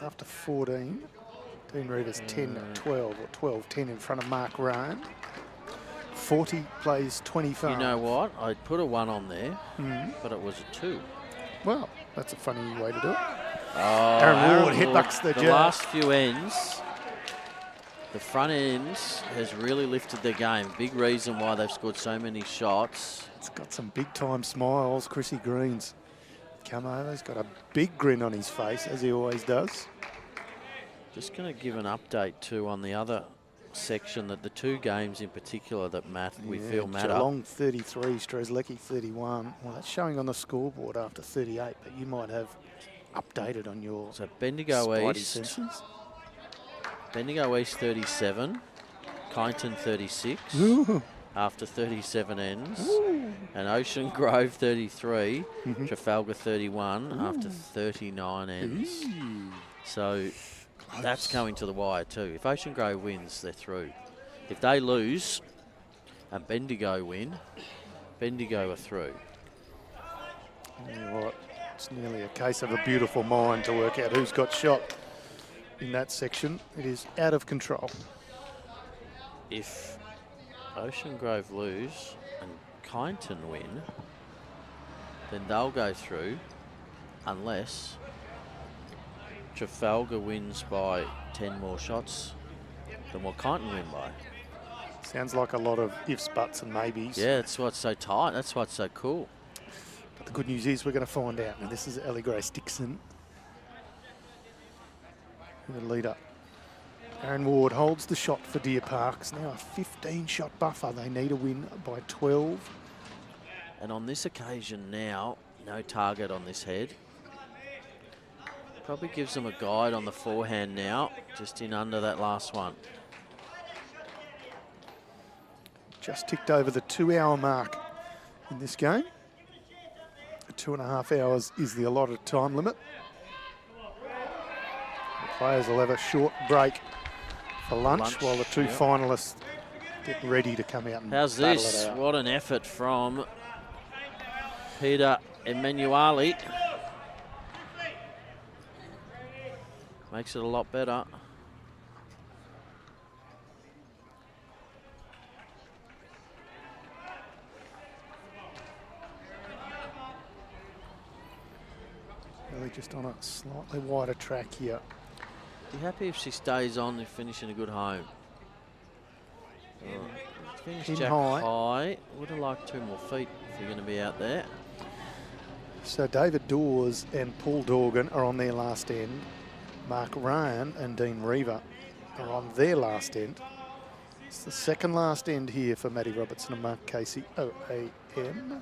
After 14, Dean Reaver's 10-12 or 12-10 in front of Mark Ryan. 40 plays 25. you know what? I put a 1 on there, but it was a 2. Well, that's a funny way to do it. Oh, Aaron Ward hitbucks the the jab. last few ends, the front ends has really lifted their game. Big reason why they've scored so many shots. It's got some big time smiles. Chrissy Green's come over. He's got a big grin on his face, as he always does. Just going to give an update too on the other section, that the 2 games in particular that we feel matter. Geelong 33, Strzelecki 31. Well, that's showing on the scoreboard after 38, but you might have updated on your So Bendigo spidey East, senses. Bendigo East 37, Kyneton 36 Ooh. after 37 ends, and Ocean Grove 33, Trafalgar 31 after 39 ends. So that's going to the wire too. If Ocean Grove wins, they're through. If they lose and Bendigo win, Bendigo are through. You know what? It's nearly a case of a beautiful mind to work out who's got shot in that section. It is out of control. If Ocean Grove lose and Kyneton win, then they'll go through unless Trafalgar wins by 10 more shots than what Kyneton win by. Sounds like a lot of ifs, buts and maybes. Yeah, that's what's so tight. That's what's so cool. But the good news is we're going to find out. And this is Ellie Grace Dixon, the leader. Aaron Ward holds the shot for Deer Parks. Now a 15-shot buffer. They need a win by 12. And on this occasion now, no target on this head. Probably gives them a guide on the forehand now, just in under that last one. Just ticked over the 2-hour mark in this game. 2.5 hours is the allotted time limit. The players will have a short break for lunch while the 2 finalists get ready to come out and How's battle this? it out. What an effort from Peter Emanuele. Makes it a lot better. Tally just on a slightly wider track here. Be happy if she stays on and finishing a good home. Finish In Jack high. high. Would have liked 2 more feet if you're going to be out there. So David Dawes and Paul Dorgan are on their last end. Mark Ryan and Dean Reaver are on their last end. It's the second last end here for Matty Robertson and Mark Casey, OAM.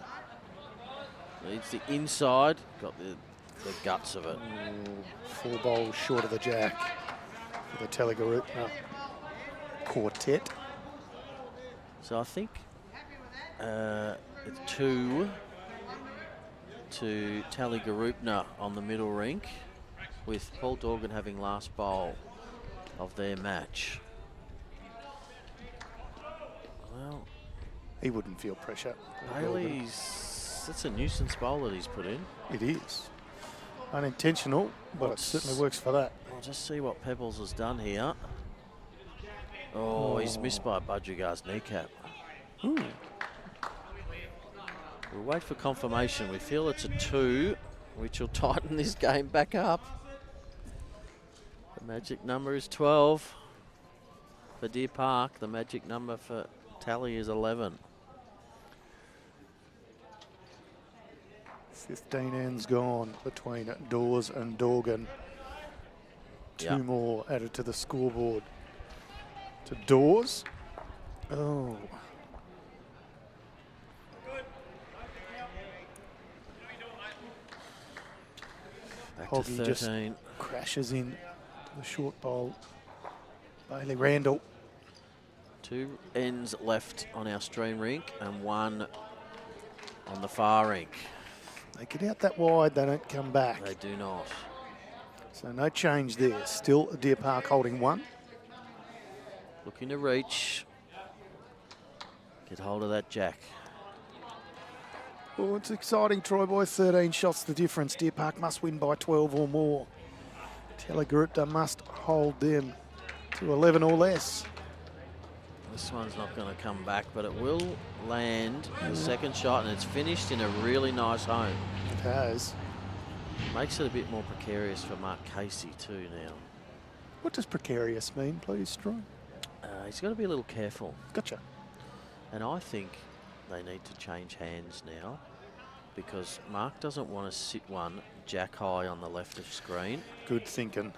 Needs the inside. Got the guts of it. 4 bowls short of the jack for the TALLYGAROOPNA quartet. So I think it's 2 to TALLYGAROOPNA on the middle rink, with Paul Dorgan having last bowl of their match. Well, He wouldn't feel pressure. that's a nuisance bowl that he's put in. It is. Unintentional, but it certainly works for that. I'll just see what Pebbles has done here. Oh, he's missed by Budrigar's kneecap. Ooh. We'll wait for confirmation. We feel it's a 2, which will tighten this game back up. The magic number is 12 for Deer Park. The magic number for Tally is 11. 15 ends gone between Dawes and Dorgan. 2 more added to the scoreboard. To Dawes. Oh. Back to Hoggy just 13. crashes in to the short bowl. Bailey Randall. 2 ends left on our stream rink and 1 on the far rink. They get out that wide, they don't come back. They do not. So no change there. Still Deer Park holding 1. Looking to reach. Get hold of that jack. Oh, it's exciting, Troy boy. 13 shots the difference. Deer Park must win by 12 or more. TALLYGAROOPNA must hold them to 11 or less. This one's not going to come back, but it will land the second shot, and it's finished in a really nice home. It has. Makes it a bit more precarious for Mark Casey too now. What does precarious mean, please, Troy? He's got to be a little careful. Gotcha. And I think they need to change hands now, because Mark doesn't want to sit one jack high on the left of screen. Good thinking.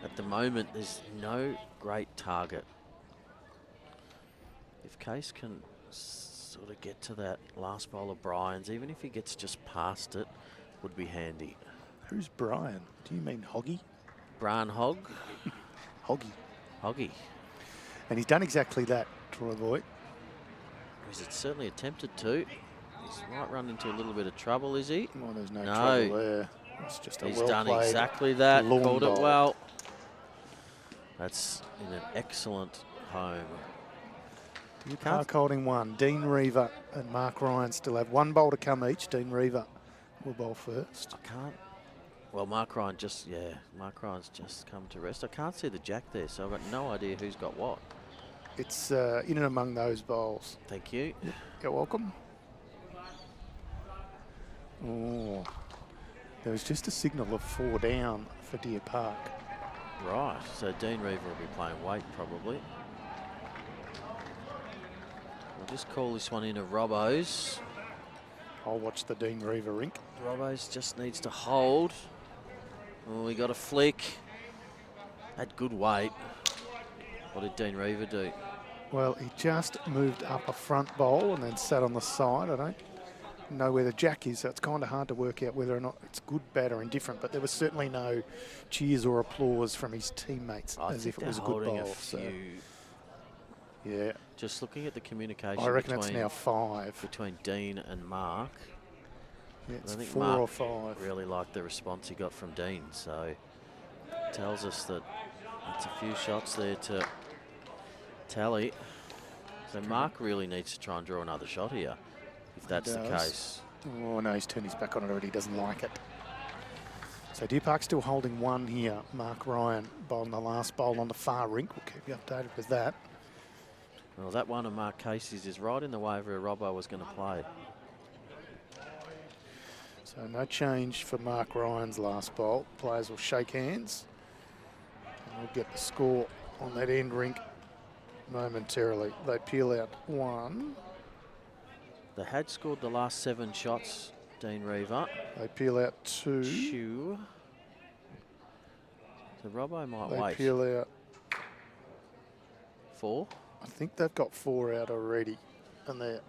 At the moment, there's no great target. If Case can sort of get to that last bowl of Brian's, even if he gets just past it, would be handy. Who's Brian? Do you mean Hoggy? Brian Hogg. Hoggy. Hoggy. And he's done exactly that, Troy boy. He's certainly attempted to. He's might run into a little bit of trouble, is he? Oh, there's no No. trouble there. It's just a He's well-played done exactly that. lawn Called it bowl. well. That's in an excellent home. Deer Park holding 1. Dean Reaver and Mark Ryan still have 1 bowl to come each. Dean Reaver will bowl first. I can't. Well, Mark Ryan's just come to rest. I can't see the jack there, so I've got no idea who's got what. It's in and among those bowls. Thank you. You're welcome. Oh, there was just a signal of 4 down for Deer Park. Right, so Dean Reaver will be playing weight probably. We'll just call this one in a Robbo's. I'll watch the Dean Reaver rink. Robbo's just needs to hold. Oh, we got a flick. Had good weight. What did Dean Reaver do? Well, he just moved up a front bowl and then sat on the side. I don't know where the jack is, so it's kind of hard to work out whether or not it's good, bad or indifferent, but there was certainly no cheers or applause from his teammates as if it was a good bowl. So, yeah. Just looking at the communication I reckon it's now 5. between Dean and Mark. Yeah, it's I think 4 Mark or 5. really liked the response he got from Dean, so tells us that it's a few shots there to tally. So Mark really needs to try and draw another shot here, if that's the case. Oh no, he's turned his back on it already. He doesn't like it. So Deer Park still holding 1 here. Mark Ryan bowling the last bowl on the far rink. We'll keep you updated with that. Well, that one of Mark Casey's is right in the way where Robbo was going to play. So So no change for Mark Ryan's last bowl. Players will shake hands. And we'll get the score on that end rink momentarily. They peel out 1. They had scored the last 7 shots, Dean Reaver. They peel out 2. 2. So Robbo might They wait. peel out. 4. I think they've got 4 out already. And they're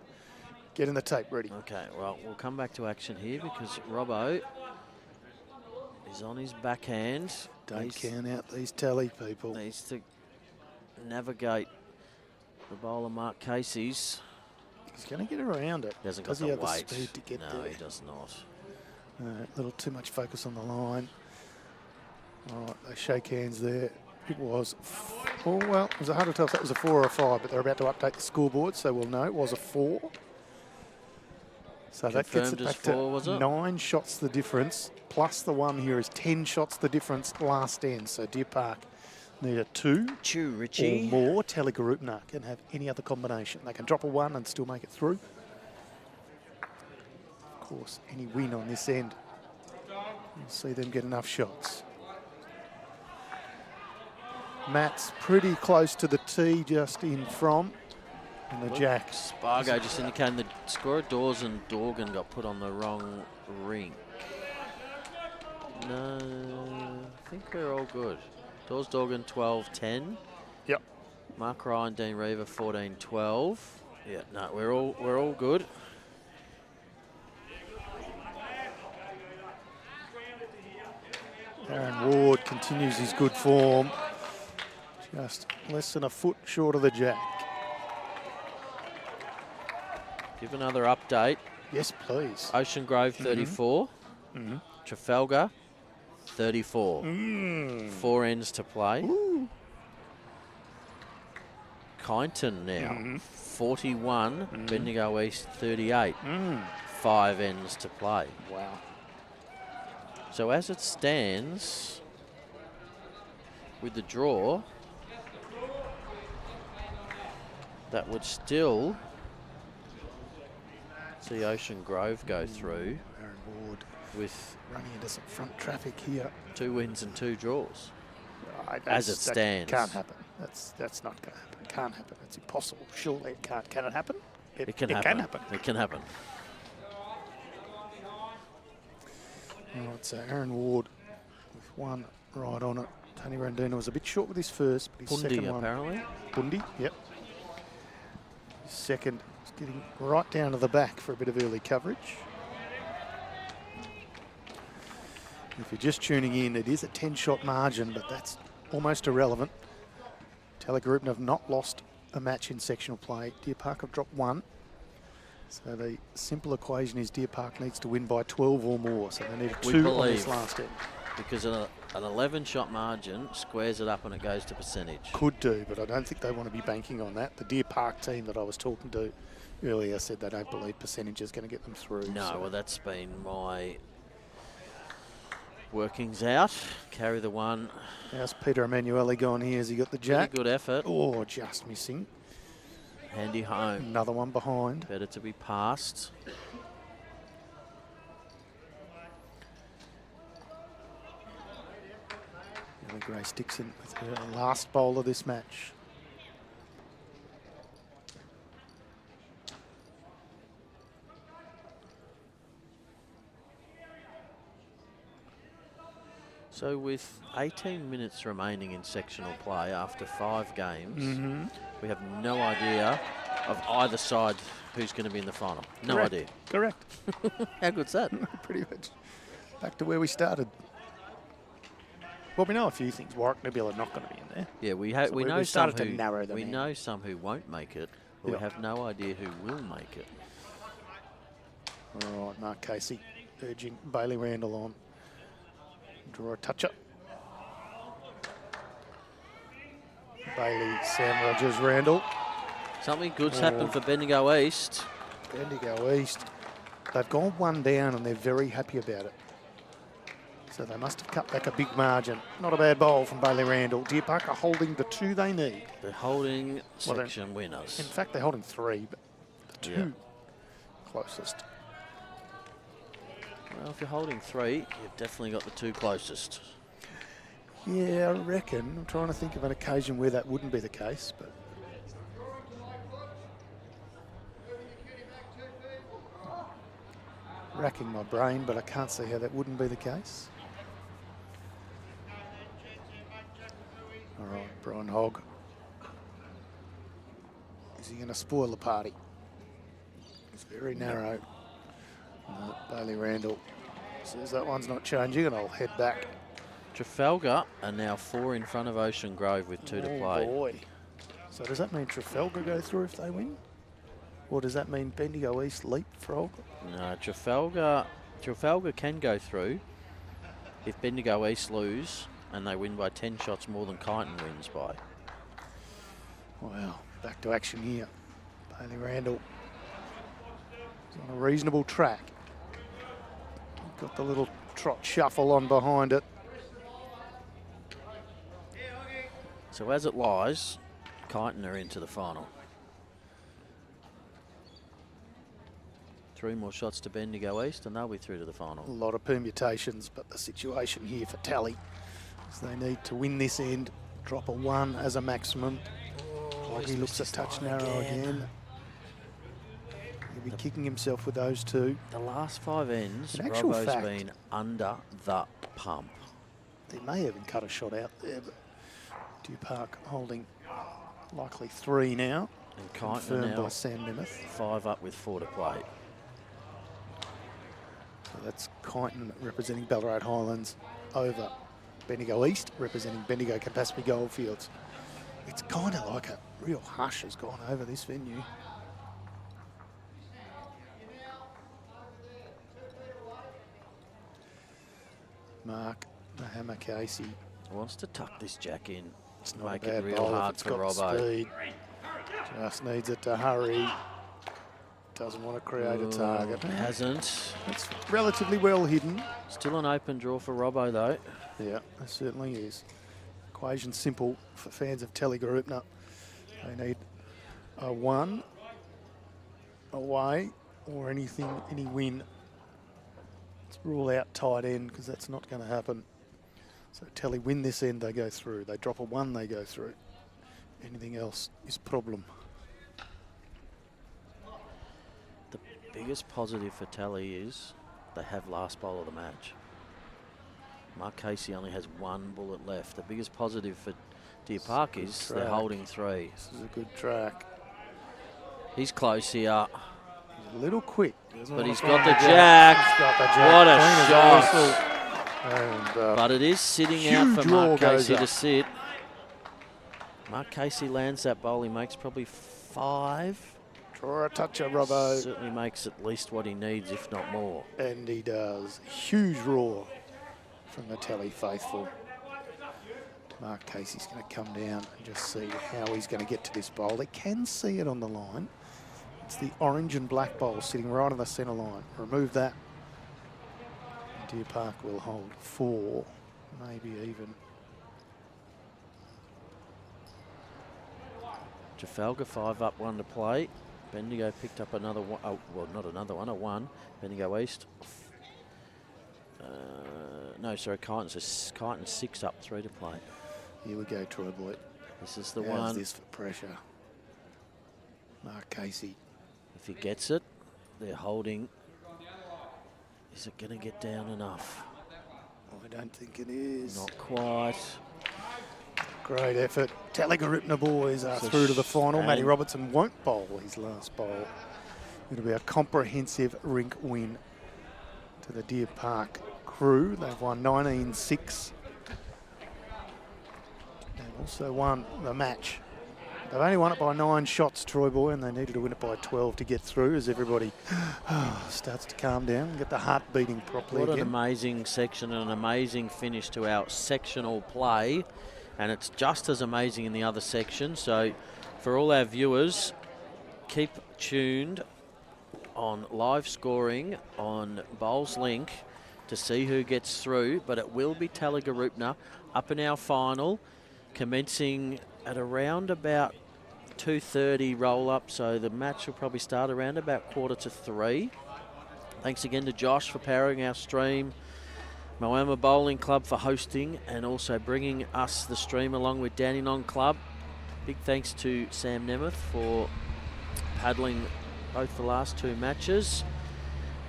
getting the tape ready. Okay, well, we'll come back to action here because Robbo is on his backhand. Don't count out these tally people. Needs to navigate the bowler Mark Casey's. He's going to get around it. He hasn't got Does he the have weight. the speed to get No, there? he does not. A little too much focus on the line. All right, they shake hands there. It was, oh well, it was hard to tell if that was a 4 or a 5, but they're about to update the scoreboard, so we'll know it was a 4. So that gets it Confirmed as back 4, was to it? 9 shots the difference, plus the one here is 10 shots the difference last end. So Deer Park need a 2 Chew, or Richie. more. TALLYGAROOPNA can have any other combination. They can drop a 1 and still make it through. Of course, any win on this end, you'll see them get enough shots. Matt's pretty close to the tee, just in from. And the jack. Spargo just indicating the scorer Dawes and Dorgan got put on the wrong rink. No, I think we're all good. Dawes, Dorgan 12-10. Yep. Mark Ryan, Dean Reaver 14-12. Yeah, no, we're all good. Aaron Ward continues his good form. Just less than a foot short of the jack. Give another update. Yes, please. Ocean Grove 34. Trafalgar 34. 4 ends to play. Kyneton now 41. Bendigo East 38. 5 ends to play. Wow. So as it stands with the draw, that would still see Ocean Grove go through Aaron Ward with running into some front traffic here. 2 wins and 2 draws. As As it stands. Can't happen. That's not going to happen. Can't happen. It's impossible. Surely it can't. Can it happen? It can happen. It can happen. All right, so Aaron Ward with 1 right on it. Tony Randino was a bit short with his first, but his Pundi second one. apparently. Pundi, yep. His second is getting right down to the back for a bit of early coverage. If you're just tuning in, it is a 10-shot margin, but that's almost irrelevant. TALLYGAROOPNA have not lost a match in sectional play. Deer Park have dropped 1. So the simple equation is Deer Park needs to win by 12 or more. So they need a 2 on this last end. Because an 11-shot margin squares it up and it goes to percentage. Could do, but I don't think they want to be banking on that. The Deer Park team that I was talking to earlier said they don't believe percentage is going to get them through. No, so. well, that's been my workings out. Carry the 1. How's Peter Emanuele gone here? Has he got the jack? Pretty good effort. Oh, just missing. Handy home. Another one behind. Better to be passed. Grace Dixon with her last bowl of this match. So with 18 minutes remaining in sectional play after 5 games, we have no idea of either side who's going to be in the final. No Correct. idea. Correct. How good's that? Pretty much back to where we started. Well, we know a few things. Warwick Nebula are not going to be in there. Yeah, we So know we've some started to narrow them we in. know some who won't make it, but Yeah. we have no idea who will make it. All right, Mark Casey urging Bailey Randall on. Draw a toucher. Bailey, Sam Rogers, Randall. Something good's happened for Bendigo East. Bendigo East. They've gone 1 down and they're very happy about it. So they must have cut back a big margin. Not a bad bowl from Bailey Randall. Deer Park are holding the 2 they need. They're holding Well, section winners. In fact, they're holding 3, but the 2 Yeah. closest. Well, if you're holding 3, you've definitely got the 2 closest. Yeah, I reckon. I'm trying to think of an occasion where that wouldn't be the case, but racking my brain, but I can't see how that wouldn't be the case. All right, Brian Hogg. Is he going to spoil the party? It's very narrow. No, Bailey Randall says that one's not changing, and I'll head back. Trafalgar are now 4 in front of Ocean Grove with 2 to play. Oh boy. So does that mean Trafalgar go through if they win? Or does that mean Bendigo East leapfrog? No, Trafalgar can go through if Bendigo East lose and they win by 10 shots more than Kyneton wins by. Wow, back to action here. Bailey Randall is on a reasonable track. Got the little trot shuffle on behind it. So as it lies, Kyneton are into the final. 3 more shots to Bendigo East and they'll be through to the final. A lot of permutations, but the situation here for Tally is they need to win this end, drop a 1 as a maximum. He looks a touch narrow again. He'll be kicking himself with those 2. The last 5 ends, In actual Robbo's fact, been under the pump. He may even cut a shot out there, but Deer Park holding likely 3 now. And Kyneton Confirmed now by Sam Nemeth. 5 up with 4 to play. So that's Kyneton representing Ballarat Highlands over Bendigo East representing Bendigo Campaspe Goldfields. It's kind of like a real hush has gone over this venue. Mark the Hammer Casey. Wants to tuck this jack in. It's not Make a bad it real bowl if hard it's for got Robbo. speed. Just needs it to hurry. Doesn't want to create a target. Hasn't. It's relatively well hidden. Still an open draw for Robbo though. Yeah, it certainly is. Equation simple for fans of TALLYGAROOPNA. They need a 1 away or anything, any win. Let's rule out tight end because that's not going to happen. So Tally win this end, they go through. They drop a 1, they go through. Anything else is problem. The biggest positive for Tally is they have last bowl of the match. Mark Casey only has 1 bullet left. The biggest positive for Deer Park is they're holding 3. This is a good track. He's close here. He's a little quick. But he's got the jack. He's got the jack. What a Clean as a shot. whistle. And, But it is sitting huge out for draw Mark goes Casey up. to sit. Mark Casey lands that bowl. He makes probably 5. Draw a toucher, Robbo. Certainly makes at least what he needs, if not more. And he does. Huge roar from the Tally faithful. Mark Casey's going to come down and just see how he's going to get to this bowl. They can see it on the line. It's the orange and black bowl sitting right on the centre line. Remove that. Deer Park will hold 4, maybe even. Trafalgar 5 up, 1 to play. Bendigo picked up another one. Oh, well, not another one, a 1. Bendigo East. No, sorry, Kyneton 6 up, 3 to play. Here we go, Troy Boyd. This is the How's one. this for pressure? Mark Casey. If he gets it, they're holding. Is it going to get down enough? I don't think it is. Not quite. Great effort. TALLYGAROOPNA boys are It's a through to the final. Matty shame. Robertson won't bowl his last bowl. It'll be a comprehensive rink win to the Deer Park crew. They've won 19-6. They've also won the match. They've only won it by 9 shots, Troy Boy, and they needed to win it by 12 to get through as everybody starts to calm down and get the heart beating properly What an again. amazing section and an amazing finish to our sectional play. And it's just as amazing in the other section. So for all our viewers, keep tuned on live scoring on Bowls Link to see who gets through. But it will be TALLYGAROOPNA up in our final, commencing at around about 2:30 roll up. So the match will probably start around about 2:45. Thanks again to Josh for powering our stream. Moama Bowling Club for hosting and also bringing us the stream along with Dandenong Club. Big thanks to Sam Nemeth for paddling both the last 2 matches.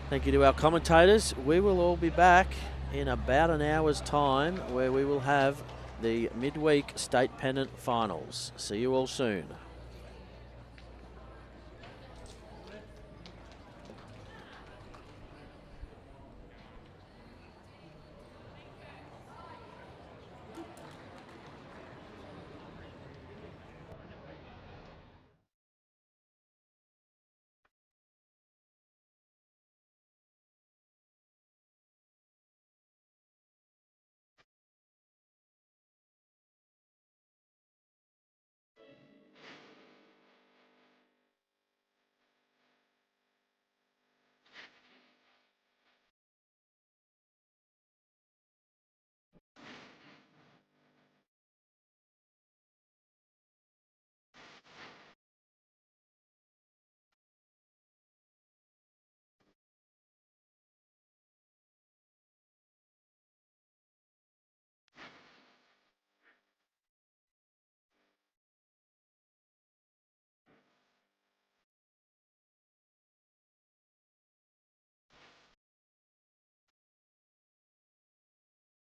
Thank you to our commentators. We will all be back in about an hour's time where we will have the midweek state pennant finals. See you all soon.